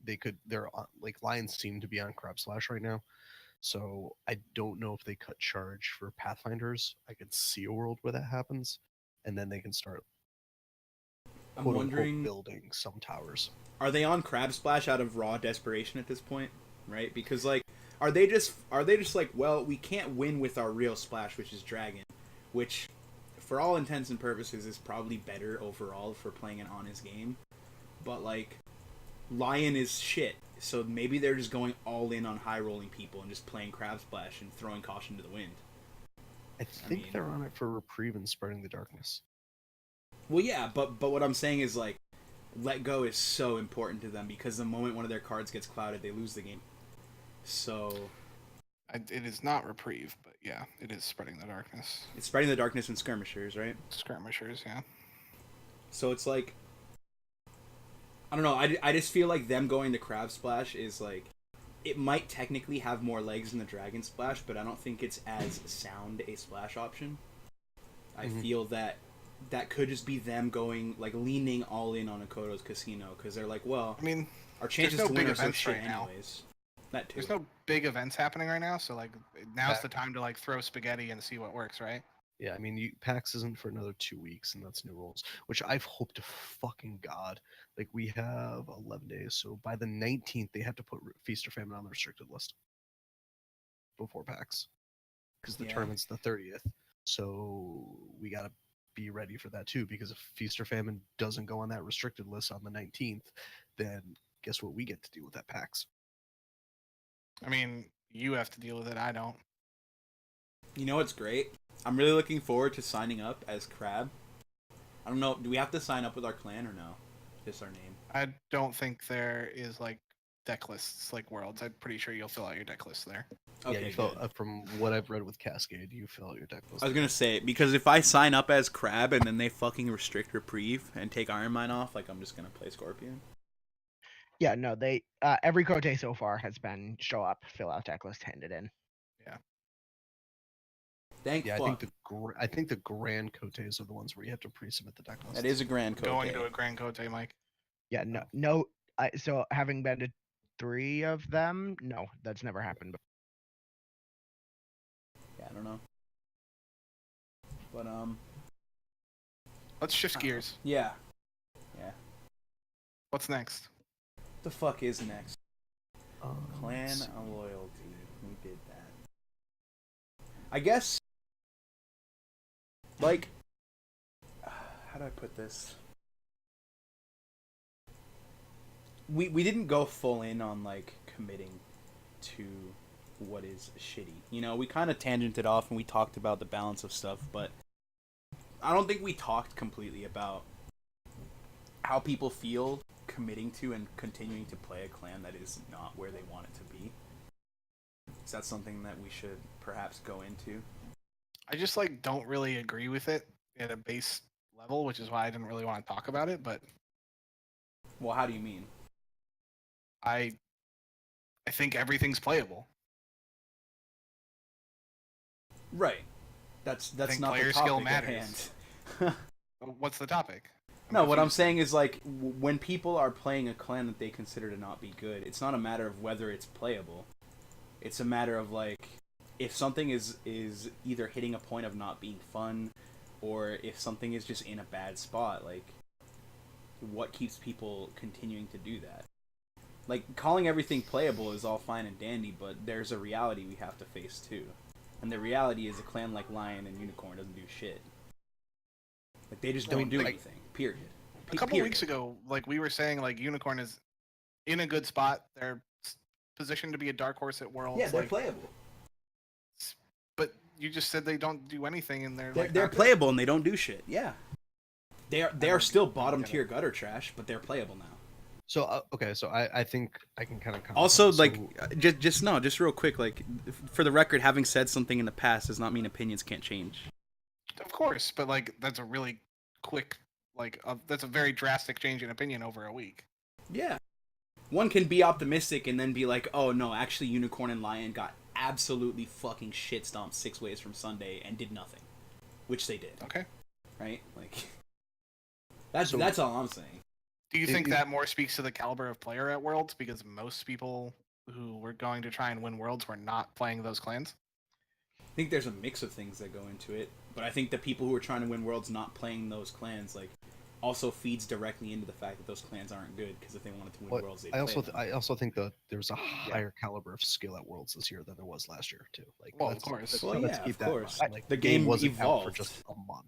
they're on, like, Lions seem to be on Crab Slash right now, so I don't know if they cut charge for Pathfinders. I could see a world where that happens, and then they can start. I'm wondering, building some towers. Are they on Crab Splash out of raw desperation at this point? Right? Because, like, are they just like, well, we can't win with our real splash, which is Dragon, which, for all intents and purposes, is probably better overall for playing an honest game. But, like, Lion is shit, so maybe they're just going all in on high rolling people and just playing Crab Splash and throwing caution to the wind. I think they're on it for reprieve and spreading the darkness. Well, yeah, but what I'm saying is, like, Let Go is so important to them because the moment one of their cards gets clouded, they lose the game. So it is not reprieve, but yeah, it is spreading the darkness. It's spreading the darkness in skirmishers, right? Skirmishers, yeah. So it's like, I don't know. I just feel like them going to Crab Splash is like, it might technically have more legs than the Dragon Splash, but I don't think it's as sound a splash option. I feel that could just be them going, like, leaning all in on Akoto's Casino, because they're like, well, I mean, our chances to win are so shit right now. anyways. That too. There's no big events happening right now, so like now's the time to like throw spaghetti and see what works, right? Yeah, I mean, PAX isn't for another 2 weeks, and that's new rules, which I've hoped to fucking God. Like, we have 11 days, so by the 19th, they have to put Feast or Famine on the restricted list before PAX, because the tournament's the 30th. So we gotta be ready for that too, because if Feast or Famine doesn't go on that restricted list on the 19th, then guess what we get to deal with at PAX? I mean, you have to deal with it. I don't. You know what's great? I'm really looking forward to signing up as Crab. I don't know. Do we have to sign up with our clan or no? Just our name. I don't think there is like deck lists like Worlds. I'm pretty sure you'll fill out your deck list there. Okay, yeah, you fill, good. from what I've read with Cascade, you fill out your deck list. I was gonna say, because if I sign up as Crab and then they fucking restrict Reprieve and take Iron Mine off, like I'm just gonna play Scorpion. Yeah, no, they every Cote so far has been show up, fill out deck list, hand it in. Yeah. Thank Yeah, fuck. I think the grand cotes are the ones where you have to pre-submit the deck list. That is a grand code. Going to a Grand Cote, Mike. Yeah, no. So having been to 3 of them, no, that's never happened. Yeah, I don't know. But Let's shift gears. yeah. What's next? What the fuck is next? Clan let's see. loyalty. We did that. I guess. Like, how do I put this? We didn't go full in on like committing to what is shitty. You know, we kind of tangented off and we talked about the balance of stuff, but I don't think we talked completely about how people feel committing to and continuing to play a clan that is not where they want it to be. Is that something that we should perhaps go into? I just like don't really agree with it at a base level, which is why I didn't really want to talk about it. But Well, how do you mean? I think everything's playable. Right. That's think not player the skill topic at matters. hand. What's the topic? No, what I'm confused. saying is like when people are playing a clan that they consider to not be good, it's not a matter of whether it's playable. It's a matter of like if something is either hitting a point of not being fun or if something is just in a bad spot, like what keeps people continuing to do that? Like calling everything playable is all fine and dandy, but there's a reality we have to face too. And the reality is a clan like Lion and Unicorn doesn't do shit. Like they just don't do anything. Period. A couple weeks ago, like we were saying, like Unicorn is in a good spot. They're positioned to be a dark horse at Worlds. Yeah, they're like, playable. But you just said they don't do anything, and they're They're not good. playable and they don't do shit. Yeah, they are don't still get bottom it. tier gutter trash, but they're playable now. So okay, so I think I can kind of Also, like just real quick, like for the record, having said something in the past does not mean opinions can't change. Of course, but like that's a really quick, that's a very drastic change in opinion over a week. Yeah, one can be optimistic and then be like, oh no, actually, Unicorn and Lion got absolutely fucking shit stomped 6 ways from Sunday and did nothing, which they did. Okay. Right, like that's all I'm saying. Do you think that more speaks to the caliber of player at Worlds because most people who were going to try and win Worlds were not playing those clans? I think there's a mix of things that go into it, but I think the people who are trying to win Worlds not playing those clans, like, also feeds directly into the fact that those clans aren't good, because if they wanted to win Worlds, they'd play them. I also think that there's a higher caliber of skill at Worlds this year than there was last year too. Like, well, of course. Well, let's yeah, keep of that in course. mind. Like, The game wasn't out evolved for just a month.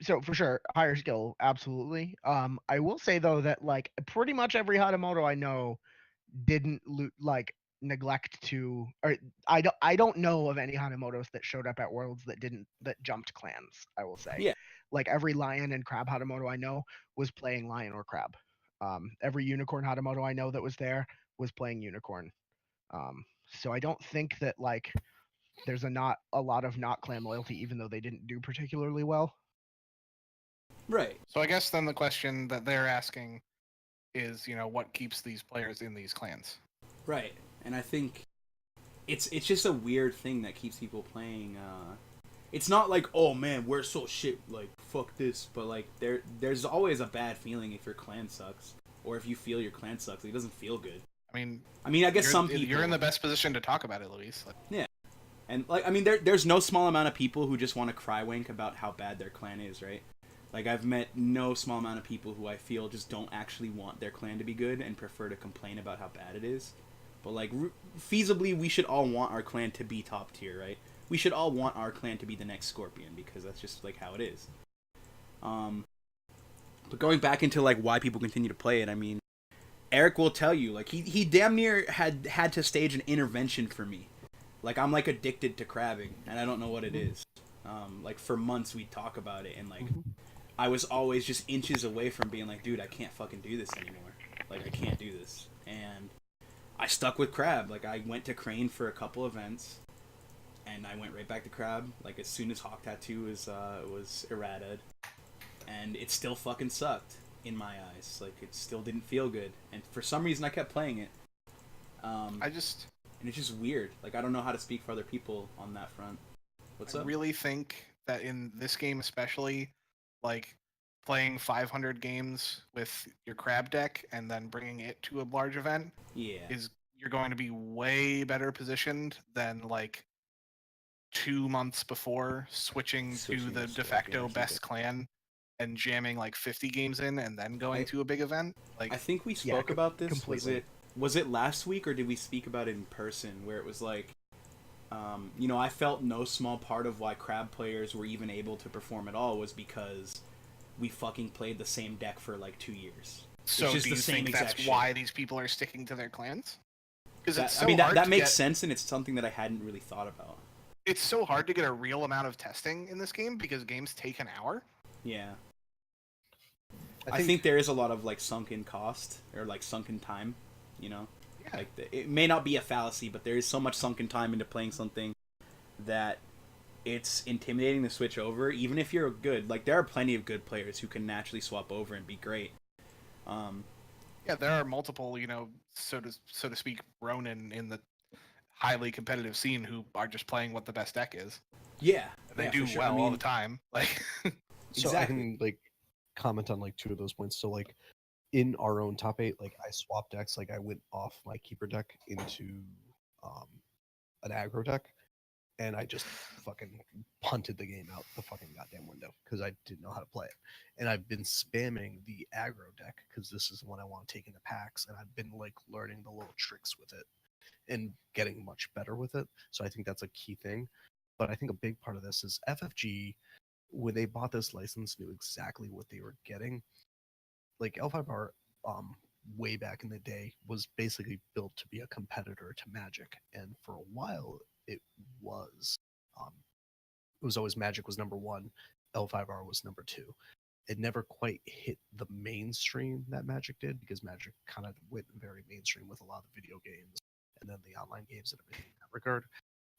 So for sure, higher skill, absolutely. I will say though that like pretty much every Hatamoto I know didn't neglect to, or I don't know of any Hatamotos that showed up at Worlds that jumped clans. I will say, Yeah. Like every Lion and Crab Hatamoto I know was playing Lion or Crab. Every Unicorn Hatamoto I know that was there was playing Unicorn. So I don't think that like there's a lot of not clan loyalty, even though they didn't do particularly well. Right. So I guess then the question that they're asking is, what keeps these players in these clans? Right. And I think it's just a weird thing that keeps people playing. It's not like, oh man, we're so shit, like fuck this, but like there's always a bad feeling if your clan sucks, or if you feel your clan sucks. It doesn't feel good. I mean, I guess some people, you're in the best position to talk about it, Luis. Yeah. And like, I mean, there's no small amount of people who just want to cry wink about how bad their clan is, right? Like, I've met no small amount of people who I feel just don't actually want their clan to be good and prefer to complain about how bad it is. But, like, feasibly, we should all want our clan to be top tier, right? We should all want our clan to be the next Scorpion, because that's just, like, how it is. But going back into, like, why people continue to play it, I mean, Eric will tell you, like, he damn near had to stage an intervention for me like I'm like addicted to crabbing, and I don't know what it is. Like for months we talk about it, and like I was always just inches away from being like, dude, I can't fucking do this anymore. Like I can't do this, and I stuck with crab. Like I went to Crane for a couple events, and I went right back to crab. Like as soon as Hawk Tattoo was errated, and it still fucking sucked in my eyes. Like it still didn't feel good, and for some reason I kept playing it. I just And it's just weird. Like I don't know how to speak for other people on that front. What's I up? really think that in this game especially, like playing 500 games with your crab deck and then bringing it to a large event Yeah. is you're going to be way better positioned than like 2 months before switching to Switching the to de Stork, facto yeah, best clan and jamming like 50 games in and then going I- to a big event. I Like think we Yeah, spoke about this. completely. Was it last week or did we speak about it in person? Where it was like, you know, I felt no small part of why crab players were even able to perform at all was because we fucking played the same deck for like 2 years. so just do the you same think exact that's shit. why these people are sticking to their clans? Because That, it's so I mean, that hard that to makes get, sense, and it's something that I hadn't really thought about. it's so hard to get a real amount of testing in this game because games take an hour. Yeah. I I think there is a lot of like sunken cost or like sunken time, you know. Yeah. Like it may not be a fallacy, but there is so much sunken time into playing something that it's intimidating to switch over. Even if you're good, like there are plenty of good players who can naturally swap over and be great. Um, Yeah, there are multiple, so to speak, Ronin in the highly competitive scene who are just playing what the best deck is. yeah, They yeah, do for sure. well I all mean, the time. Like, So I exactly. can like comment on like two of those points. So like in our own top eight, like I swapped decks. Like I went off my keeper deck into um, an aggro deck, and I just fucking punted the game out the fucking goddamn window because I didn't know how to play it. And I've been spamming the aggro deck because this is the one I want to take into packs, and I've been like learning the little tricks with it and getting much better with it. So I think that's a key thing. But I think a big part of this is FFG, when they bought this license, knew exactly what they were getting. Like L5R, way back in the day, was basically built to be a competitor to Magic, and for a while it was. Um, it was always Magic was number one, L5R was number two. It never quite hit the mainstream that Magic did because Magic kind of went very mainstream with a lot of video games and then the online games and everything in that regard.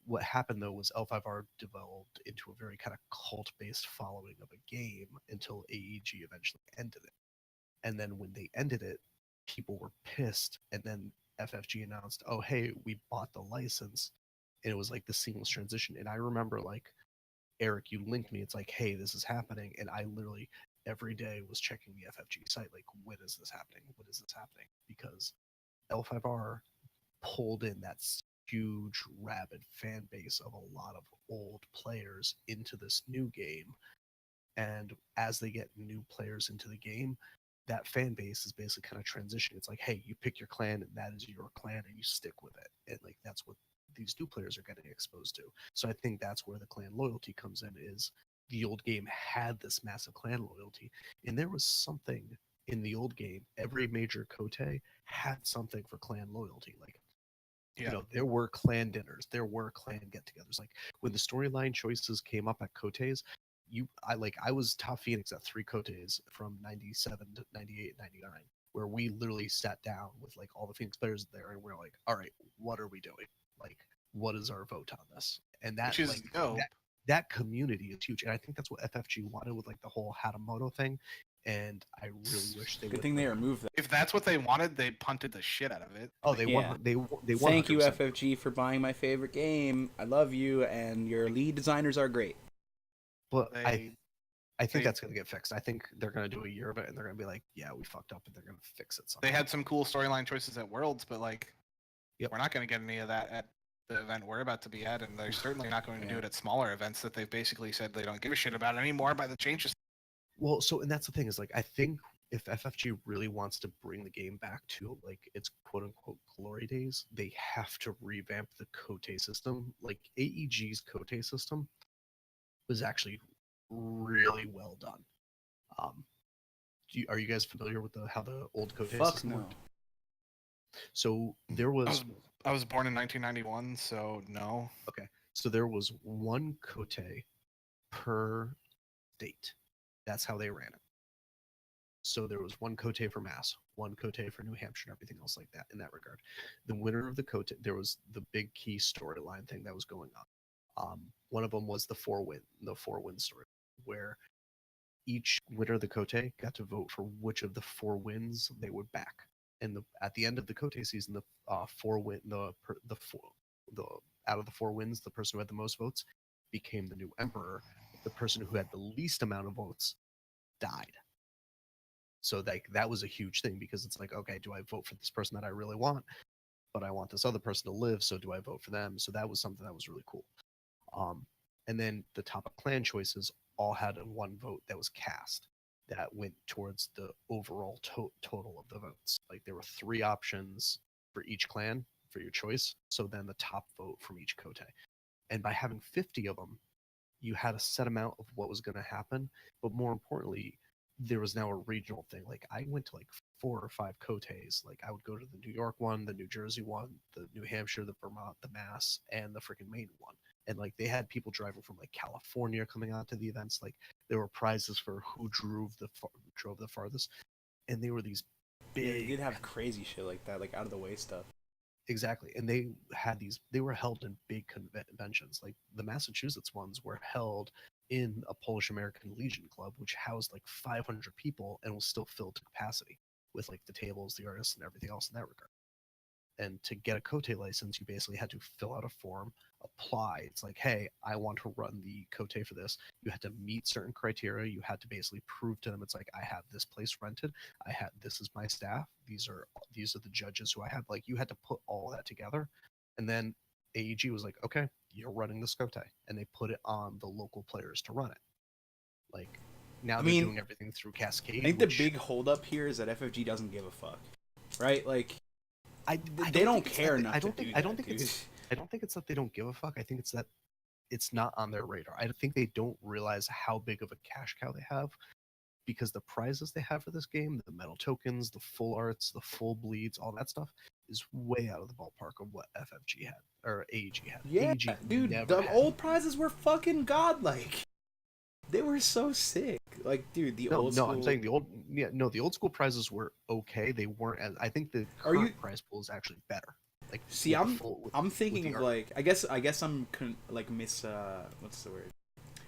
What happened though was L5R developed into a very kind of cult based following of a game until AEG eventually ended it. And then when they ended it, people were pissed. And then FFG announced, oh, hey, we bought the license. And it was like the seamless transition. And I remember like, Eric, you linked me. It's like, hey, this is happening. And I literally every day was checking the FFG site, like, when is this happening? When is this happening? Because L5R pulled in that huge, rabid fan base of a lot of old players into this new game. And as they get new players into the game, that fan base is basically kind of transitioning. It's like, hey, you pick your clan and that is your clan and you stick with it. And like that's what these new players are getting exposed to. So I think that's where the clan loyalty comes in is the old game had this massive clan loyalty. And there was something in the old game, every major Kote had something for clan loyalty. Like yeah, there were clan dinners, there were clan get-togethers. Like when the storyline choices came up at Kote's, I was top Phoenix at three Kote's from 97 to 98, 99, where we literally sat down with like all the Phoenix players there and we're like, all right, what are we doing? Like, what is our vote on this? And that which is like dope. that community is huge. And I think that's what FFG wanted with like the whole Hatamoto thing. And I really wish they Good would thing they removed that. If that's what they wanted, they punted the shit out of it. Oh, they Yeah. want they 100% Thank you, FFG, for buying my favorite game. I love you, and your lead designers are great. But They I think they- that's going to get fixed. I think they're going to do a year of it and they're going to be like, yeah, we fucked up and they're going to fix it somehow. they had some cool storyline choices at Worlds, but like, Yep. we're not going to get any of that at the event we're about to be at, and they're certainly not going to do Yeah. it at smaller events that they've basically said they don't give a shit about anymore by the changes. Well, so, and that's the thing is like, I think if FFG really wants to bring the game back to like its quote unquote glory days, they have to revamp the Kote system. Like AEG's Kote system was actually really well done. Are you guys familiar with how the old Kote Fuck system no. worked? So there was I was born in 1991, so no. Okay, so there was one Kote per state. That's how they ran it. So there was one Kote for Mass, one Kote for New Hampshire, and everything else like that in that regard. The winner of the Kote, there was the big key storyline thing that was going on. One of them was the four win story, where each winner of the Kote got to vote for which of the four wins they would back. And at the end of the Kote season, the out of the four wins, the person who had the most votes became the new emperor. The person who had the least amount of votes died. So that was a huge thing, because it's like, okay, do I vote for this person that I really want, but I want this other person to live, so do I vote for them? So that was something that was really cool. And then the top clan choices all had a one vote that was cast that went towards the overall total of the votes. Like there were three options for each clan for your choice. So then the top vote from each Kote. And by having 50 of them, you had a set amount of what was going to happen. But more importantly, there was now a regional thing. Like I went to like 4 or 5 Kotes. Like I would go to the New York one, the New Jersey one, the New Hampshire, the Vermont, the Mass, and the freaking Maine one. And like they had people driving from like California coming out to the events. Like there were prizes for who drove the farthest, and they were these big. Yeah, they did have crazy shit like that, like out of the way stuff. Exactly, and they were held in big conventions. Like the Massachusetts ones were held in a Polish American Legion club, which housed like 500 people and was still filled to capacity with like the tables, the artists, and everything else in that regard. And to get a Kote license, you basically had to fill out a form, apply. It's like, hey, I want to run the Kote for this. You had to meet certain criteria. You had to basically prove to them, it's like, I have this place rented. This is my staff. These are the judges who I have. Like you had to put all that together. And then AEG was like, okay, you're running this Kote. And they put it on the local players to run it. Like now they're doing everything through Cascade. I think the big holdup here is that FFG doesn't give a fuck. Right? Like they don't care enough. I don't think it's that they don't give a fuck. I think it's that it's not on their radar. I think they don't realize how big of a cash cow they have, because the prizes they have for this game, the metal tokens, the full arts, the full bleeds, all that stuff is way out of the ballpark of what FFG had or AEG had. Yeah, AEG dude, the old prizes were fucking godlike. They were so sick. Like, dude, old school... No, I'm saying the old school prizes were okay. They weren't as... I think the current prize pool is actually better. Like, see, I'm thinking of like... I guess I'm what's the word?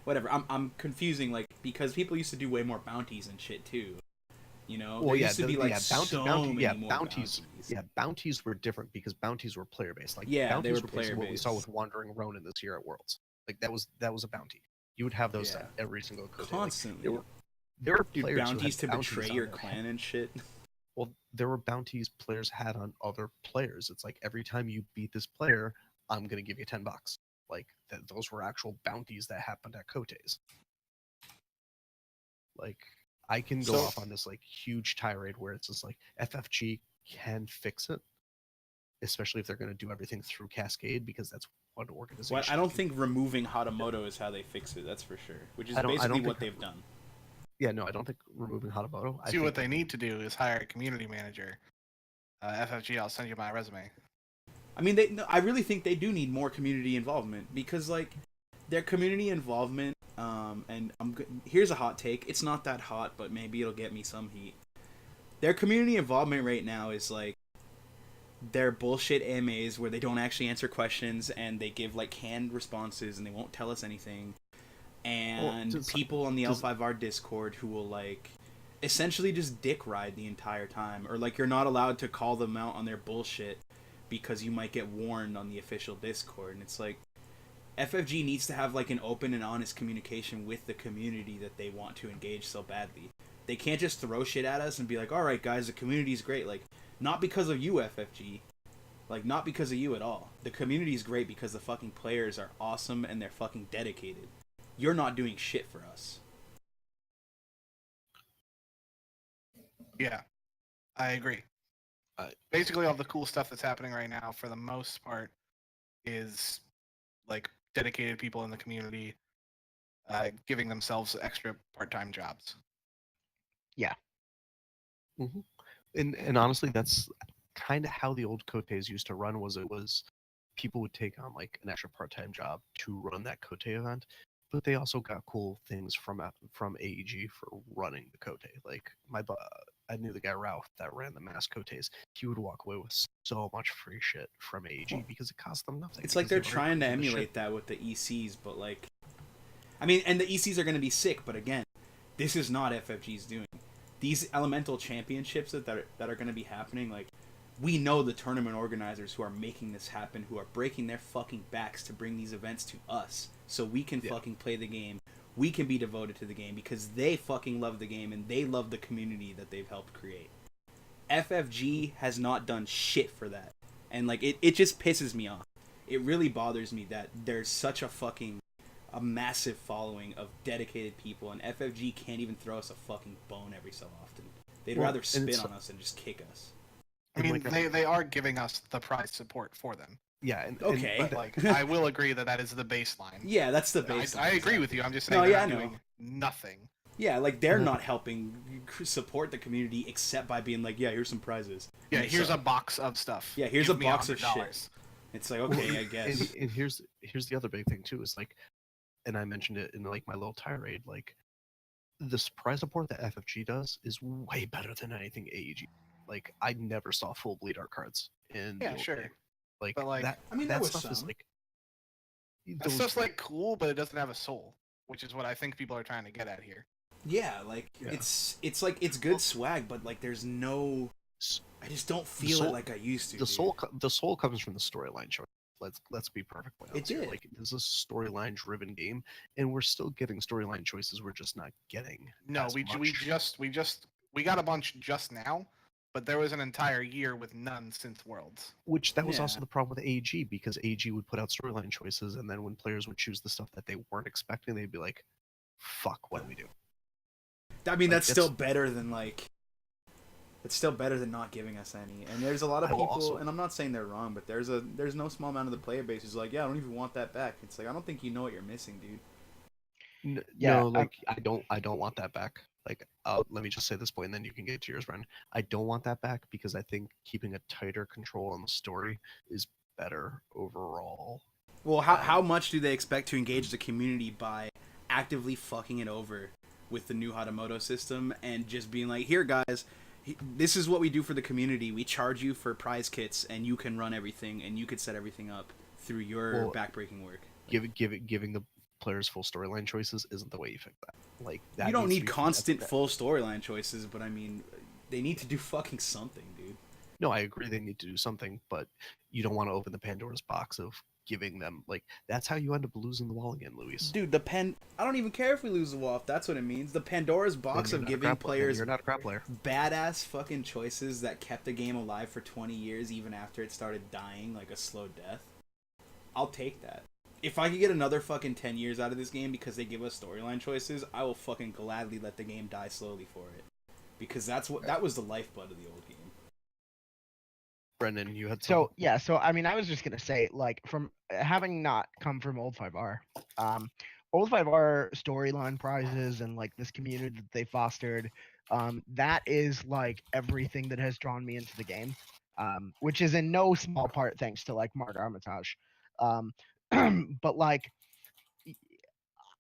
Whatever. I'm confusing, like, because people used to do way more bounties and shit too. You know, well, there used to be like bounties. Yeah, bounties were different because bounties were player based. Like, yeah, bounties they were player based. What we saw with Wandering Ronin this year at Worlds, like that was a bounty. You would have those at every single Kote. Constantly. Like, there were players bounties to betray your clan and shit. Well, there were bounties players had on other players. It's like every time you beat this player, I'm gonna give you $10. Like those were actual bounties that happened at Kotes. Like I can go off on this like huge tirade where it's just like FFG can fix it, especially if they're going to do everything through Cascade, because that's what organization. Well, I don't think removing Hatamoto is how they fix it. That's for sure. Which is basically what they've done. Yeah, no, I don't think removing Hatamoto. What they need to do is hire a community manager. FFG, I'll send you my resume. I mean, I really think they do need more community involvement, because like their community involvement. And here's a hot take. It's not that hot, but maybe it'll get me some heat. Their community involvement right now is like their bullshit AMAs where they don't actually answer questions and they give like canned responses and they won't tell us anything. And people on the L5R Discord who will like essentially just dick ride the entire time, or like you're not allowed to call them out on their bullshit because you might get warned on the official Discord. And it's like FFG needs to have like an open and honest communication with the community that they want to engage so badly. They can't just throw shit at us and be like, all right guys, the community's great. Like, not because of you, FFG. Like, not because of you at all. The community's great because the fucking players are awesome and they're fucking dedicated. You're not doing shit for us. Yeah, I agree. Basically all the cool stuff that's happening right now, for the most part, is like dedicated people in the community giving themselves extra part-time jobs. Yeah. Mm-hmm. And honestly, that's kind of how the old Koteis used to run. Was people would take on like an extra part-time job to run that Kote event, but they also got cool things from AEG for running the Kote. Like I knew the guy Ralph that ran the mass Kotes. He would walk away with so much free shit from AEG because it cost them nothing. It's like they're trying to emulate that with the ECs, but like, I mean, and the ECs are going to be sick, but again, this is not FFG's doing. These elemental championships that are going to be happening, like, we know the tournament organizers who are making this happen, who are breaking their fucking backs to bring these events to us, so we can fucking play the game. We can be devoted to the game because they fucking love the game and they love the community that they've helped create. FFG has not done shit for that. And like it just pisses me off. It really bothers me that there's such a massive following of dedicated people, and FFG can't even throw us a fucking bone every so often. They'd rather spit on us and just kick us. I mean, they are giving us the prize support for them. Yeah, but like, I will agree that is the baseline. Yeah, that's the baseline. I agree with you. I'm just saying they're not doing nothing. Yeah, like they're not helping support the community except by being like, yeah, here's some prizes. Yeah, here's a box of stuff. Yeah, here's a box of shit. It's like, okay, I guess. And here's the other big thing too is like, and I mentioned it in like my little tirade, like the prize support that FFG does is way better than anything AEG. Like I never saw full bleed art cards in the old game. Like, but like, that stuff is like, that stuff's like cool, but it doesn't have a soul, which is what I think people are trying to get at here. Yeah, like it's like it's good swag, but like there's no, I just don't feel it like I used to. The soul comes from the storyline choice. Let's be perfectly honest. It did. Like this is a storyline driven game, and we're still getting storyline choices. We're just not getting. No, we got a bunch just now. But there was an entire year with none since Worlds. Which that was also the problem with AEG, because AEG would put out storyline choices, and then when players would choose the stuff that they weren't expecting, they'd be like, "Fuck, what do we do?" I mean, that's still better than like. It's still better than not giving us any. And there's a lot of people, and I'm not saying they're wrong, but there's no small amount of the player base who's like, yeah, I don't even want that back. It's like, I don't think you know what you're missing, dude. I don't want that back. Like, let me just say this point, and then you can get to yours, Bren. I don't want that back because I think keeping a tighter control on the story is better overall. Well, how much do they expect to engage the community by actively fucking it over with the new Hatamoto system and just being like, here, guys, this is what we do for the community. We charge you for prize kits, and you can run everything, and you can set everything up through your backbreaking work. Giving the players full storyline choices isn't the way you fix that. Like that you don't need constant full storyline choices, but I mean, they need to do fucking something, dude. No, I agree they need to do something, but you don't want to open the Pandora's box of giving them like that's how you end up losing the wall again, Luis. Dude, I don't even care if we lose the wall if that's what it means. The Pandora's box of giving players you're not a crap player. Badass fucking choices that kept the game alive for 20 years even after it started dying like a slow death. I'll take that. If I could get another fucking 10 years out of this game because they give us storyline choices, I will fucking gladly let the game die slowly for it. Because that was the lifeblood of the old game. Brendan, you had so I mean, I was just gonna say, like, from having not come from Old 5R, Old 5R storyline prizes and like this community that they fostered, that is like everything that has drawn me into the game, which is in no small part thanks to like Mark Armitage. But like,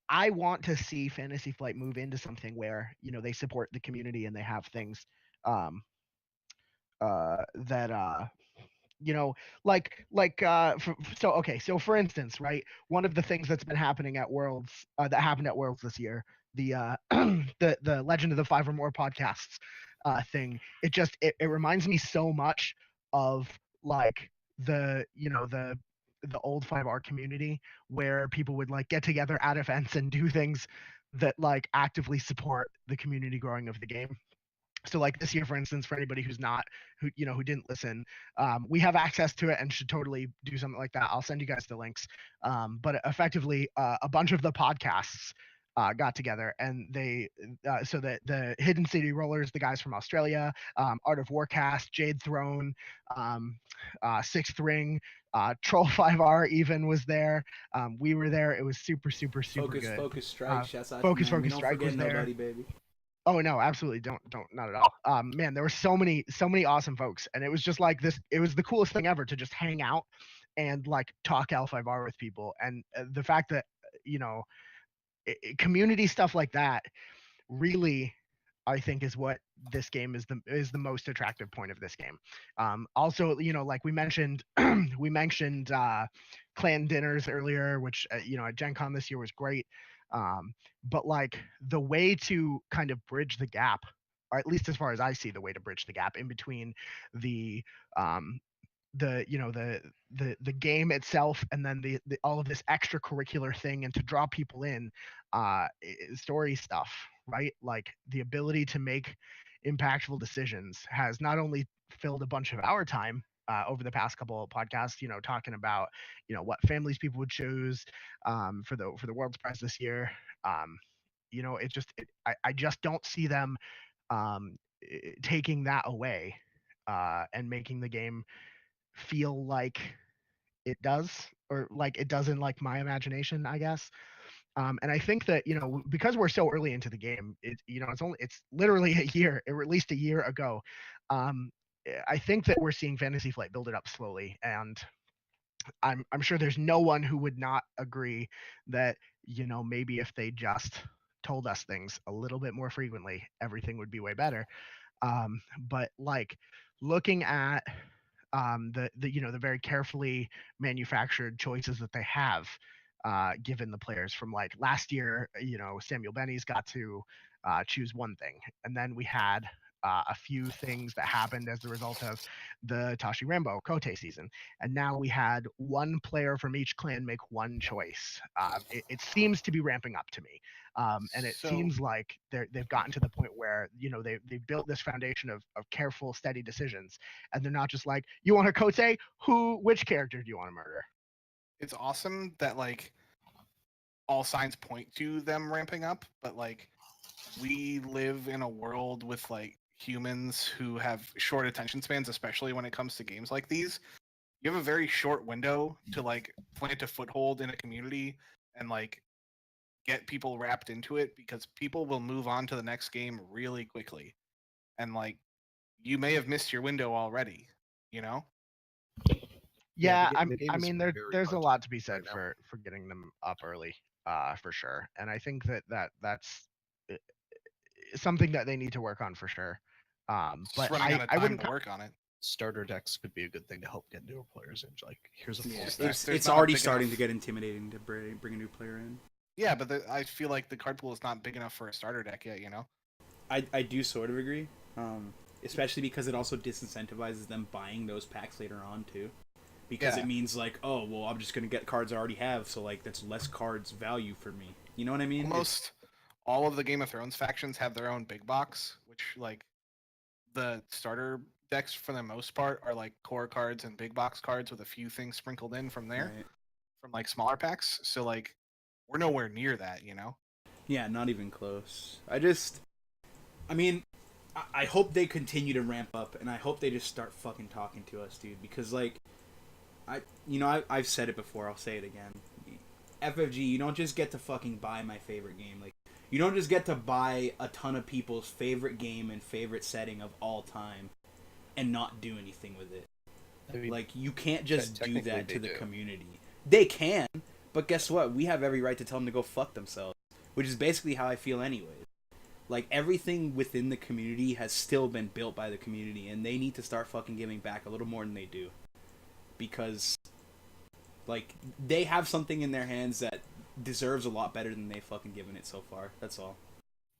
I want to see Fantasy Flight move into something where, you know, they support the community and they have things that you know, so for instance, right, one of the things that's been happening at Worlds that happened at Worlds this year, the the Legend of the 5R podcasts thing, it reminds me so much of like the old 5R community where people would like get together at events and do things that like actively support the community growing of the game. So like this year, for instance, for anybody who didn't listen, we have access to it and should totally do something like that. I'll send you guys the links. But effectively, a bunch of the podcasts got together, and they so that the Hidden City Rollers, the guys from Australia, Art of Warcast, Jade Throne, Sixth Ring, Troll 5R even was there. We were there. It was super good. Focus Strike. Shouts out Focus to man. Strike was there. Nobody, baby. Oh no, absolutely don't not at all. Man, there were so many awesome folks, and it was just like this. It was the coolest thing ever to just hang out and like talk L5R with people, and the fact that you know community stuff like that really I think is what this game is the most attractive point of this game. Also, like we mentioned, we mentioned clan dinners earlier, which at Gen Con this year was great. But like the way to kind of bridge the gap, or at least as far as I see the way to bridge the gap in between the um, the game itself and then the all of this extracurricular thing and to draw people in story stuff, right? Like the ability to make impactful decisions has not only filled a bunch of our time over the past couple of podcasts, talking about what families people would choose for the world's prize this year. I just don't see them taking that away and making the game feel like it does, or like it does in like my imagination, I guess. And I think that because we're so early into the game, it's literally a year. It released a year ago. Um, I think that we're seeing Fantasy Flight build it up slowly, and I'm sure there's no one who would not agree that maybe if they just told us things a little bit more frequently, everything would be way better. But like looking at the very carefully manufactured choices that they have given the players from like last year. Samuel Benny's got to choose one thing, and then we had a few things that happened as a result of the Tashi Rambo Kote season, and now we had one player from each clan make one choice. It seems to be ramping up to me, and it So seems like they've gotten to the point where they've built this foundation of careful, steady decisions, and they're not just like, you want a Kote? Which character do you want to murder? it's awesome that like all signs point to them ramping up, but like we live in a world with like humans who have short attention spans, especially when it comes to games like these. You have a very short window to like plant a foothold in a community and like get people wrapped into it because people will move on to the next game really quickly. And like you may have missed your window already, you know? Yeah, Yeah, the game I is mean very there's a hard to lot to be beat right said now. for getting them up early, for sure. And I think that's uh, something that they need to work on for sure. Just But running out of I time wouldn't. to work on it. Starter decks could be a good thing to help get newer players in. Like, here's a full Yeah, Just stack. there's it's not a already big starting to enough. get intimidating to bring a new player in. Yeah, but I feel like the card pool is not big enough for a starter deck yet, you know? I do sort of agree, especially because it also disincentivizes them buying those packs later on too, because Yeah. it means like, oh well, I'm just gonna get cards I already have, so like that's less cards value for me. You know what I mean? It's Almost all of the Game of Thrones factions have their own big box, which like the starter decks for the most part are like core cards and big box cards with a few things sprinkled in from there right. from like smaller packs. So like we're nowhere near that, you know? Yeah, not even close. I mean, I hope they continue to ramp up, and I hope they just start fucking talking to us, dude. Because like, I've said it before. I'll say it again. FFG, you don't just get to fucking buy my favorite game. Like, you don't just get to buy a ton of people's favorite game and favorite setting of all time and not do anything with it. I mean, Like, you can't just do technically that they to the do. community. They can, but guess what? We have every right to tell them to go fuck themselves, which is basically how I feel anyways. Like, everything within the community has still been built by the community, and they need to start fucking giving back a little more than they do. Because, like, they have something in their hands that deserves a lot better than they've fucking given it so far. That's all.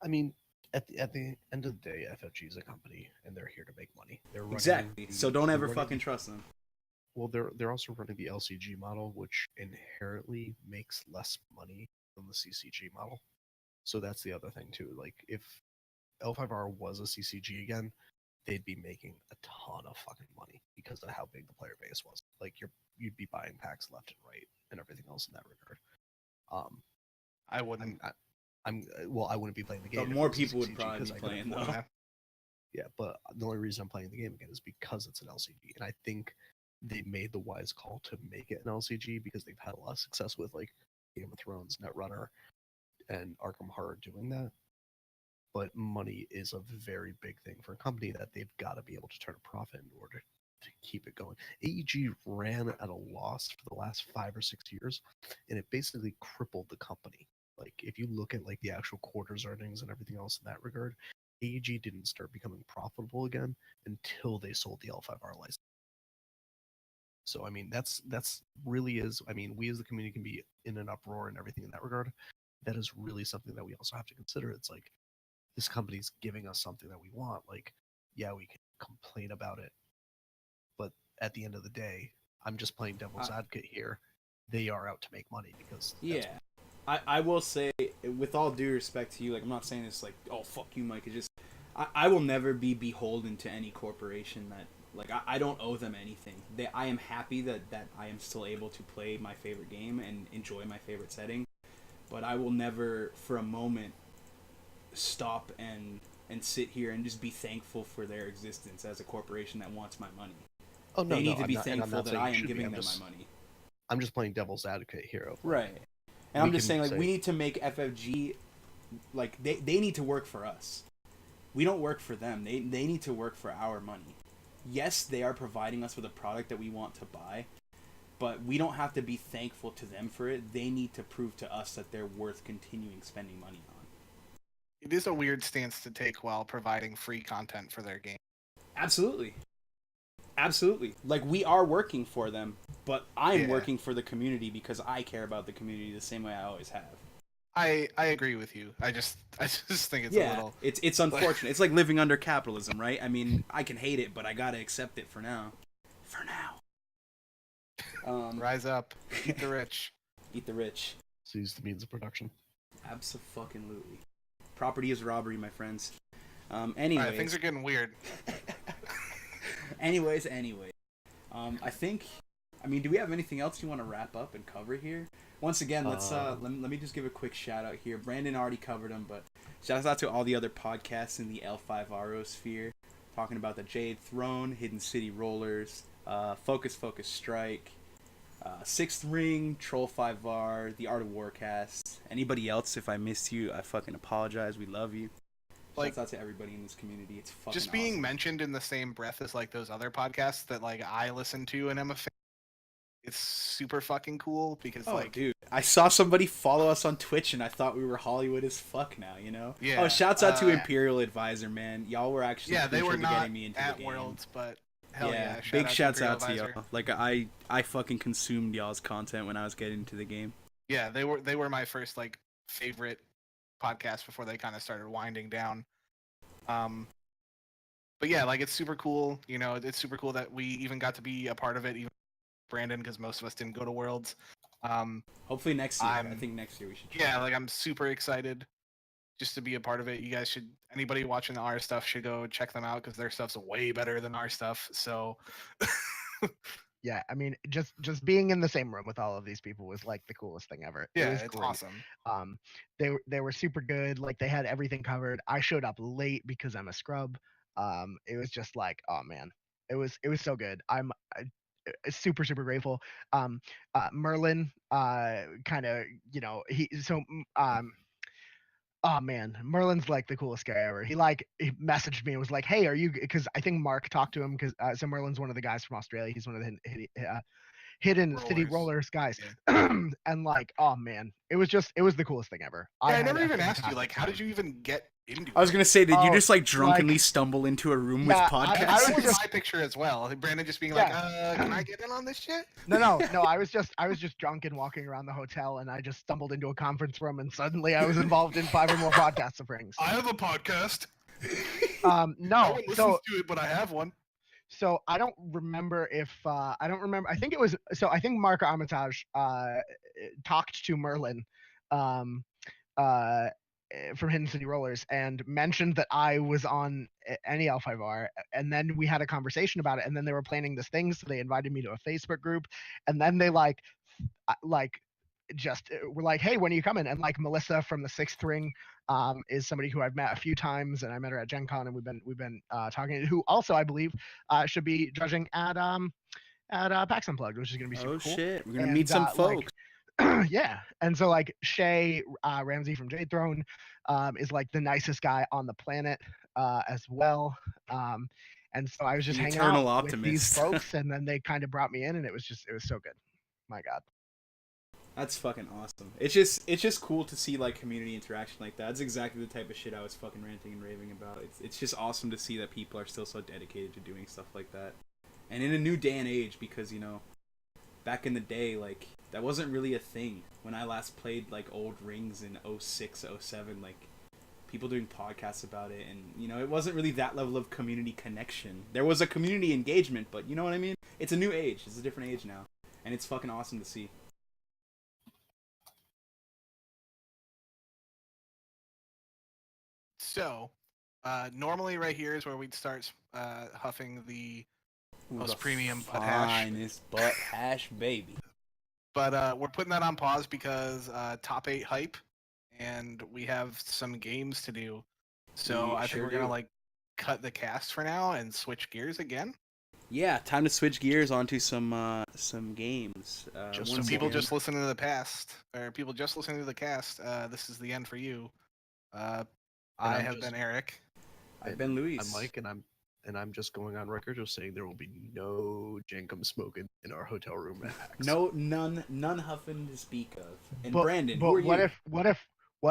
I mean, at the end of the day, FFG is a company, and they're here to make money. They're running Exactly. So don't they're ever running fucking trust them. well, they're also running the LCG model, which inherently makes less money than the CCG model. So that's the other thing too. Like, if L5R was a CCG again, they'd be making a ton of fucking money because of how big the player base was. Like, you'd be buying packs left and right and everything else in that regard. Um, I wouldn't. well, I wouldn't be playing the game. But if more it was a people would CCG probably 'cause be I couldn't playing, afford though. it. Yeah, but the only reason I'm playing the game again is because it's an LCG, and I think they made the wise call to make it an LCG because they've had a lot of success with like Game of Thrones, Netrunner, and Arkham Horror doing that. but money is a very big thing for a company that they've got to be able to turn a profit in order to keep it going. AEG ran at a loss for the last 5 or 6 years, and it basically crippled the company. Like if you look at like the actual quarters earnings and everything else in that regard, AEG didn't start becoming profitable again until they sold the L5R license. So I mean that's really is, I mean, we as the community can be in an uproar and everything in that regard. That is really something that we also have to consider. It's like this company's giving us something that we want. Like, yeah, we can complain about it, but at the end of the day, I'm just playing devil's advocate here. They are out to make money because Yeah. I will say, with all due respect to you, like, I'm not saying this like, oh, fuck you, Mike. It's just, I will never be beholden to any corporation that, like, I don't owe them anything. I am happy that I am still able to play my favorite game and enjoy my favorite setting, but I will never, for a moment, stop and sit here and just be thankful for their existence as a corporation that wants my money. Oh no, they need no, to be I'm not, thankful that I am giving them just, my money. I'm just playing devil's advocate here. Right. And I'm just saying, like, we need to make FFG, like, they need to work for us. We don't work for them. They need to work for our money. Yes, they are providing us with a product that we want to buy, but we don't have to be thankful to them for it. They need to prove to us that they're worth continuing spending money on. It is a weird stance to take while providing free content for their game. Absolutely. Absolutely. Like, we are working for them, but I'm working for the community because I care about the community the same way I always have. I agree with you. I just think it's a little... It's unfortunate. It's like living under capitalism, right? I mean, I can hate it, but I gotta accept it for now. For now. Rise up. Eat the rich. Eat the rich. Seize the means of production. Abso-fucking-lutely. Property is robbery, my friends. Anyways. Right, things are getting weird. anyways. I think... I mean, do we have anything else you want to wrap up and cover here? Once again, let's let me just give a quick shout out here. Brandon already covered them, but shout out to all the other podcasts in the L5R sphere, talking about the Jade Throne, Hidden City Rollers, Focus Strike, Sixth Ring, Troll 5R, the Art of Warcast. Anybody else? If I missed you, I fucking apologize. We love you. Shouts out to everybody in this community. It's fucking just being awesome. mentioned in the same breath as like those other podcasts that like I listen to and am a fan. It's super fucking cool because dude, I saw somebody follow us on Twitch and I thought we were Hollywood as fuck now, you know? Yeah. Oh, shouts out to Imperial Advisor, man. Y'all were actually they were not getting me into at the game. Worlds, but hell yeah. Big shouts out to y'all. Like I fucking consumed y'all's content when I was getting into the game. Yeah, they were my first like favorite podcast before they kind of started winding down. But yeah, like it's super cool. You know, it's super cool that we even got to be a part of it. Even Brandon, because most of us didn't go to Worlds. Hopefully next year. I think next year we should. Yeah, like I'm super excited just to be a part of it. You guys should. Anybody watching our stuff should go check them out because their stuff's way better than our stuff. So. Yeah, I mean, just being in the same room with all of these people was like the coolest thing ever. Yeah, it was it's great. awesome. They were super good. Like they had everything covered. I showed up late because I'm a scrub. It was just like, oh man, it was so good. I'm super grateful. Merlin, kind of, you know, oh man, Merlin's like the coolest guy ever. He messaged me and was like, "Hey, are you?" Because I think Mark talked to him because so Merlin's one of the guys from Australia. He's one of the Hidden City Rollers guys, and like, oh man, it was the coolest thing ever. Yeah, I never even asked you, like, how did you even get into it? I was gonna say, did you just like drunkenly stumble into a room with podcasts? I was my picture as well. Brandon just being like, can I get in on this shit? No. I was just drunk and walking around the hotel, and I just stumbled into a conference room, and suddenly I was involved in 5 or more podcasts of rings. I have a podcast. No, no one listens to it, but I have one. So I don't remember if I think it was I think Mark Armitage talked to Merlin from Hidden City Rollers and mentioned that I was on NEL5R, and then we had a conversation about it, and then they were planning this thing, so they invited me to a Facebook group, and then they just were like, hey, when are you coming? And like Melissa from the Sixth Ring is somebody who I've met a few times, and I met her at Gen Con, and we've been talking, who also I believe should be judging at PAX Unplugged, which is going to be super cool. Shit, we're going to meet some folks. Yeah, and so like Shay Ramsey from Jade Throne is like the nicest guy on the planet as well. Um, and so I was just The hanging out eternal with these optimist. folks, and then they kind of brought me in, and it was so good. My God. That's fucking awesome. It's just cool to see like community interaction like that. That's exactly the type of shit I was fucking ranting and raving about. It's just awesome to see that people are still so dedicated to doing stuff like that. And in a new day and age, because back in the day, like that wasn't really a thing. When I last played like old rings in 06, 07, like people doing podcasts about it, and it wasn't really that level of community connection. There was a community engagement, but you know what I mean? It's a new age. It's a different age now. And it's fucking awesome to see. So, normally right here is where we'd start huffing the most premium butt hash. Finest butt hash, baby. But we're putting that on pause because top 8 hype, and we have some games to do. So We I sure think we're do. gonna like cut the cast for now and switch gears again. Yeah, time to switch gears onto some games. Just So some people games. just listening to the past, or people just listening to the cast, this is the end for you. I I'm have just- been Eric. I've been Luis. I'm Mike, and I'm just going on record just saying there will be no jankum smoking in our hotel room at Hacks. No, none huffing to speak of. And But, Brandon, but who are what you?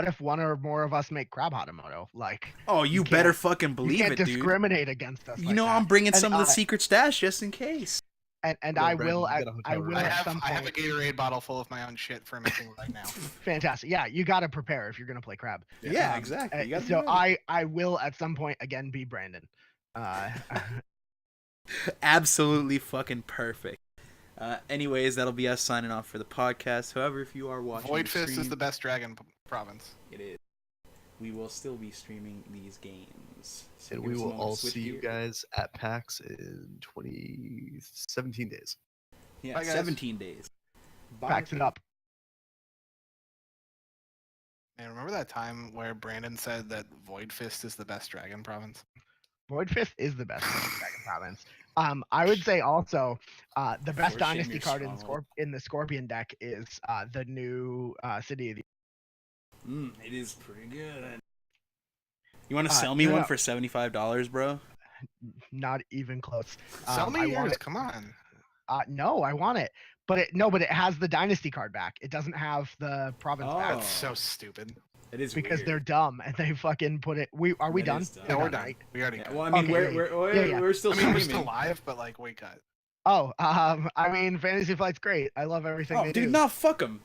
if one or more of us make crab Hatamoto? Like, Oh, you you better can't- fucking you believe can't it, dude. discriminate against us. You like know that. I'm bringing And, some of the secret stash just in case. and Well, I Brandon, will you at got a I hotel will room. I at have some I have a point. Gatorade bottle full of my own shit for mixing right now. Fantastic. Yeah, you got to prepare if you're gonna play crab. Yeah, exactly. You gotta be So ready. I will at some point again be Brandon. Absolutely fucking perfect. Anyways, that'll be us signing off for the podcast. However, if you are watching Void the Fist is stream, the best dragon province. it is. We will still be streaming these games. So And give we us a will moment to all switch see you gears. guys at PAX in 17 days. Yeah, Bye, guys. 17 days. Bye. Backs it up. And remember that time where Brandon said that Void Fist is the best dragon province? Void Fist is the best dragon province. I would say also the best For dynasty Shamir's card stronghold. in the Scorpion deck is the new City of the. It is pretty good. You want to Uh, sell me no, one no. for $75, bro? Not even close. Sell I me want yours, it. come on. No, I want it, but it has the dynasty card back. It doesn't have the province back That's so Oh. stupid. It is because weird. they're dumb and they fucking put it. We That done? is dumb. Yeah, We're we're done. right? We already Yeah, cut. well, I mean, Okay, we're still I mean, we're streaming. still live, but like, we cut. Oh, I mean, Fantasy Flight's great. I love everything Oh, they dude, do. no, fuck them.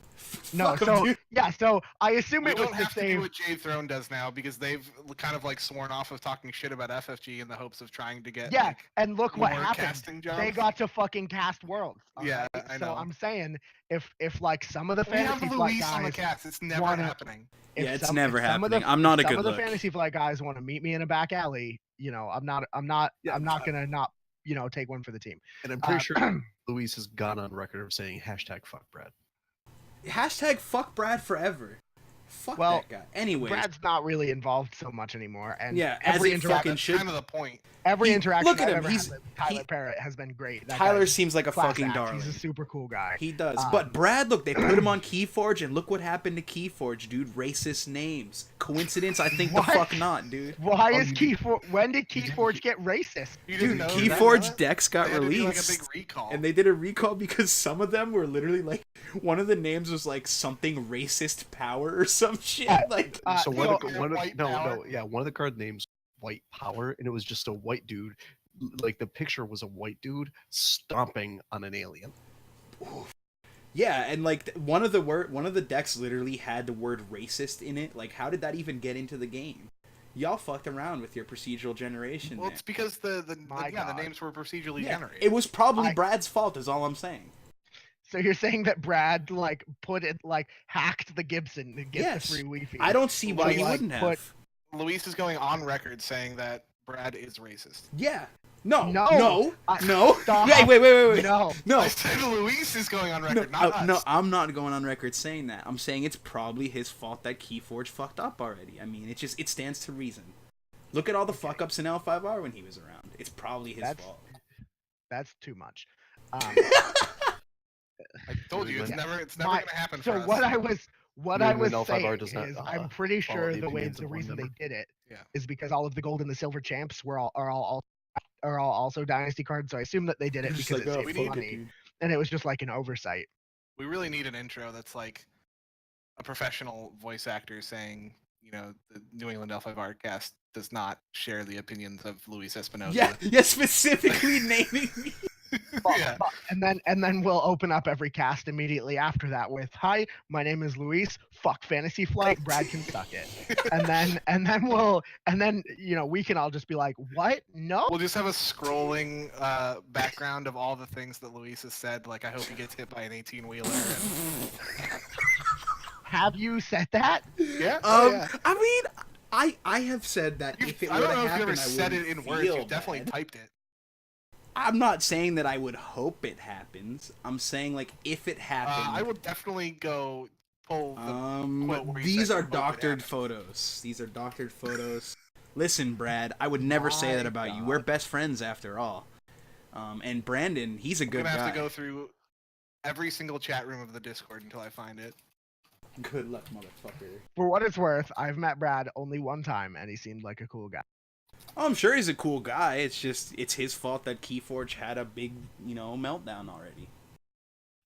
No, Fuck 'em, so dude. yeah, so I assume We it was don't the have to do same. what Jade Throne does now because they've kind of like sworn off of talking shit about FFG in the hopes of trying to get Yeah, like and look what more happened. casting jobs. They got to fucking cast worlds. Yeah, alright? I So know. I'm saying if like some of the We have Fantasy Flight Luis on the guys, cast. It's never wanna- happening. if Yeah, it's some- never if some of the- happening. I'm not a some good of the look. Fantasy Flight guys want to meet me in a back alley. I'm not gonna not take one for the team. And I'm pretty sure Luis has gone on record of saying #fuck Brad. Hashtag fuck Brad forever. Fuck Well, that guy. Anyways, Brad's not really involved so much anymore, and yeah, as every it interaction, fucking That's should. kind of the point. every he- interaction look at I've him, ever he's- had with Tyler he- Parrott has been great. That Tyler guy's seems like a class fucking act. darling. He's a super cool guy. He does. Um, But Brad, look, they put him on Keyforge, and look what happened to Keyforge, dude. Racist names. Coincidence? I think the What? fuck not, dude. Why Oh, is you when did Keyforge get racist? You Dude, didn't know Keyforge that? decks got They had to do, released. like a big recall. And they did a recall because some of them were literally like, one of the names was like something racist power or some shit. Like, So so- White Power? one of the card names White Power, and it was just a white dude. Like the picture was a white dude stomping on an alien. yeah, and like one of the decks literally had the word racist in it. Like, how did that even get into the game? Y'all fucked around with your procedural generation. Well, there. it's because the My God. names were procedurally Yeah, generated. it was probably I- Brad's fault, is all I'm saying. So you're saying that Brad put it hacked the Gibson to get Yes. the free Wi-Fi? I don't see why Like, you like, wouldn't put- have. Luis is going on record saying that Brad is racist. Yeah. No. No. No. I- No. Stop. Wait. No. No. I said Luis is going on record, not us. No, I'm not going on record saying that. I'm saying it's probably his fault that Keyforge fucked up already. I mean, it stands to reason. Look at all the fuck ups in L5R when he was around. It's probably his That's- fault. That's too much. I told you, it's Yeah. never My- gonna happen so for us. what I New was NEL5R saying does not is I'm pretty follow sure the opinions the of one reason they member. did it Yeah. is because all of the gold and the silver champs are all also dynasty cards. So I assume that they did it Just because like, it oh, saved fuck it, money, dude. and it was just like an oversight. We really need an intro that's like a professional voice actor saying, you know, the New England L5R-cast does not share the opinions of Luis Espinosa. Yeah, specifically naming me. Yeah. And then we'll open up every cast immediately after that with, "Hi, my name is Luis. Fuck Fantasy Flight. Brad can suck it." And then you know, we can all just be like, "What? No." We'll just have a scrolling background of all the things that Luis has said, like I hope he gets hit by an 18-wheeler. And... Have you said that? Yeah. Oh, yeah. I mean, I have said that if it I were don't to know if you happen, ever I said wouldn't it in words. feel You've definitely bad. typed it. I'm not saying that I would hope it happens. I'm saying like if it happened. I will definitely go pull the quote where he These said are he hoped it doctored happened. photos. These are doctored photos. Listen, Brad, I would never say that My about you. God. We're best friends after all. And Brandon, he's a I'm good gonna guy. have to go through every single chat room of the Discord until I find it. Good luck, motherfucker. For what it's worth, I've met Brad only one time, and he seemed like a cool guy. Oh, I'm sure he's a cool guy. It's just it's his fault that Keyforge had a big, meltdown already.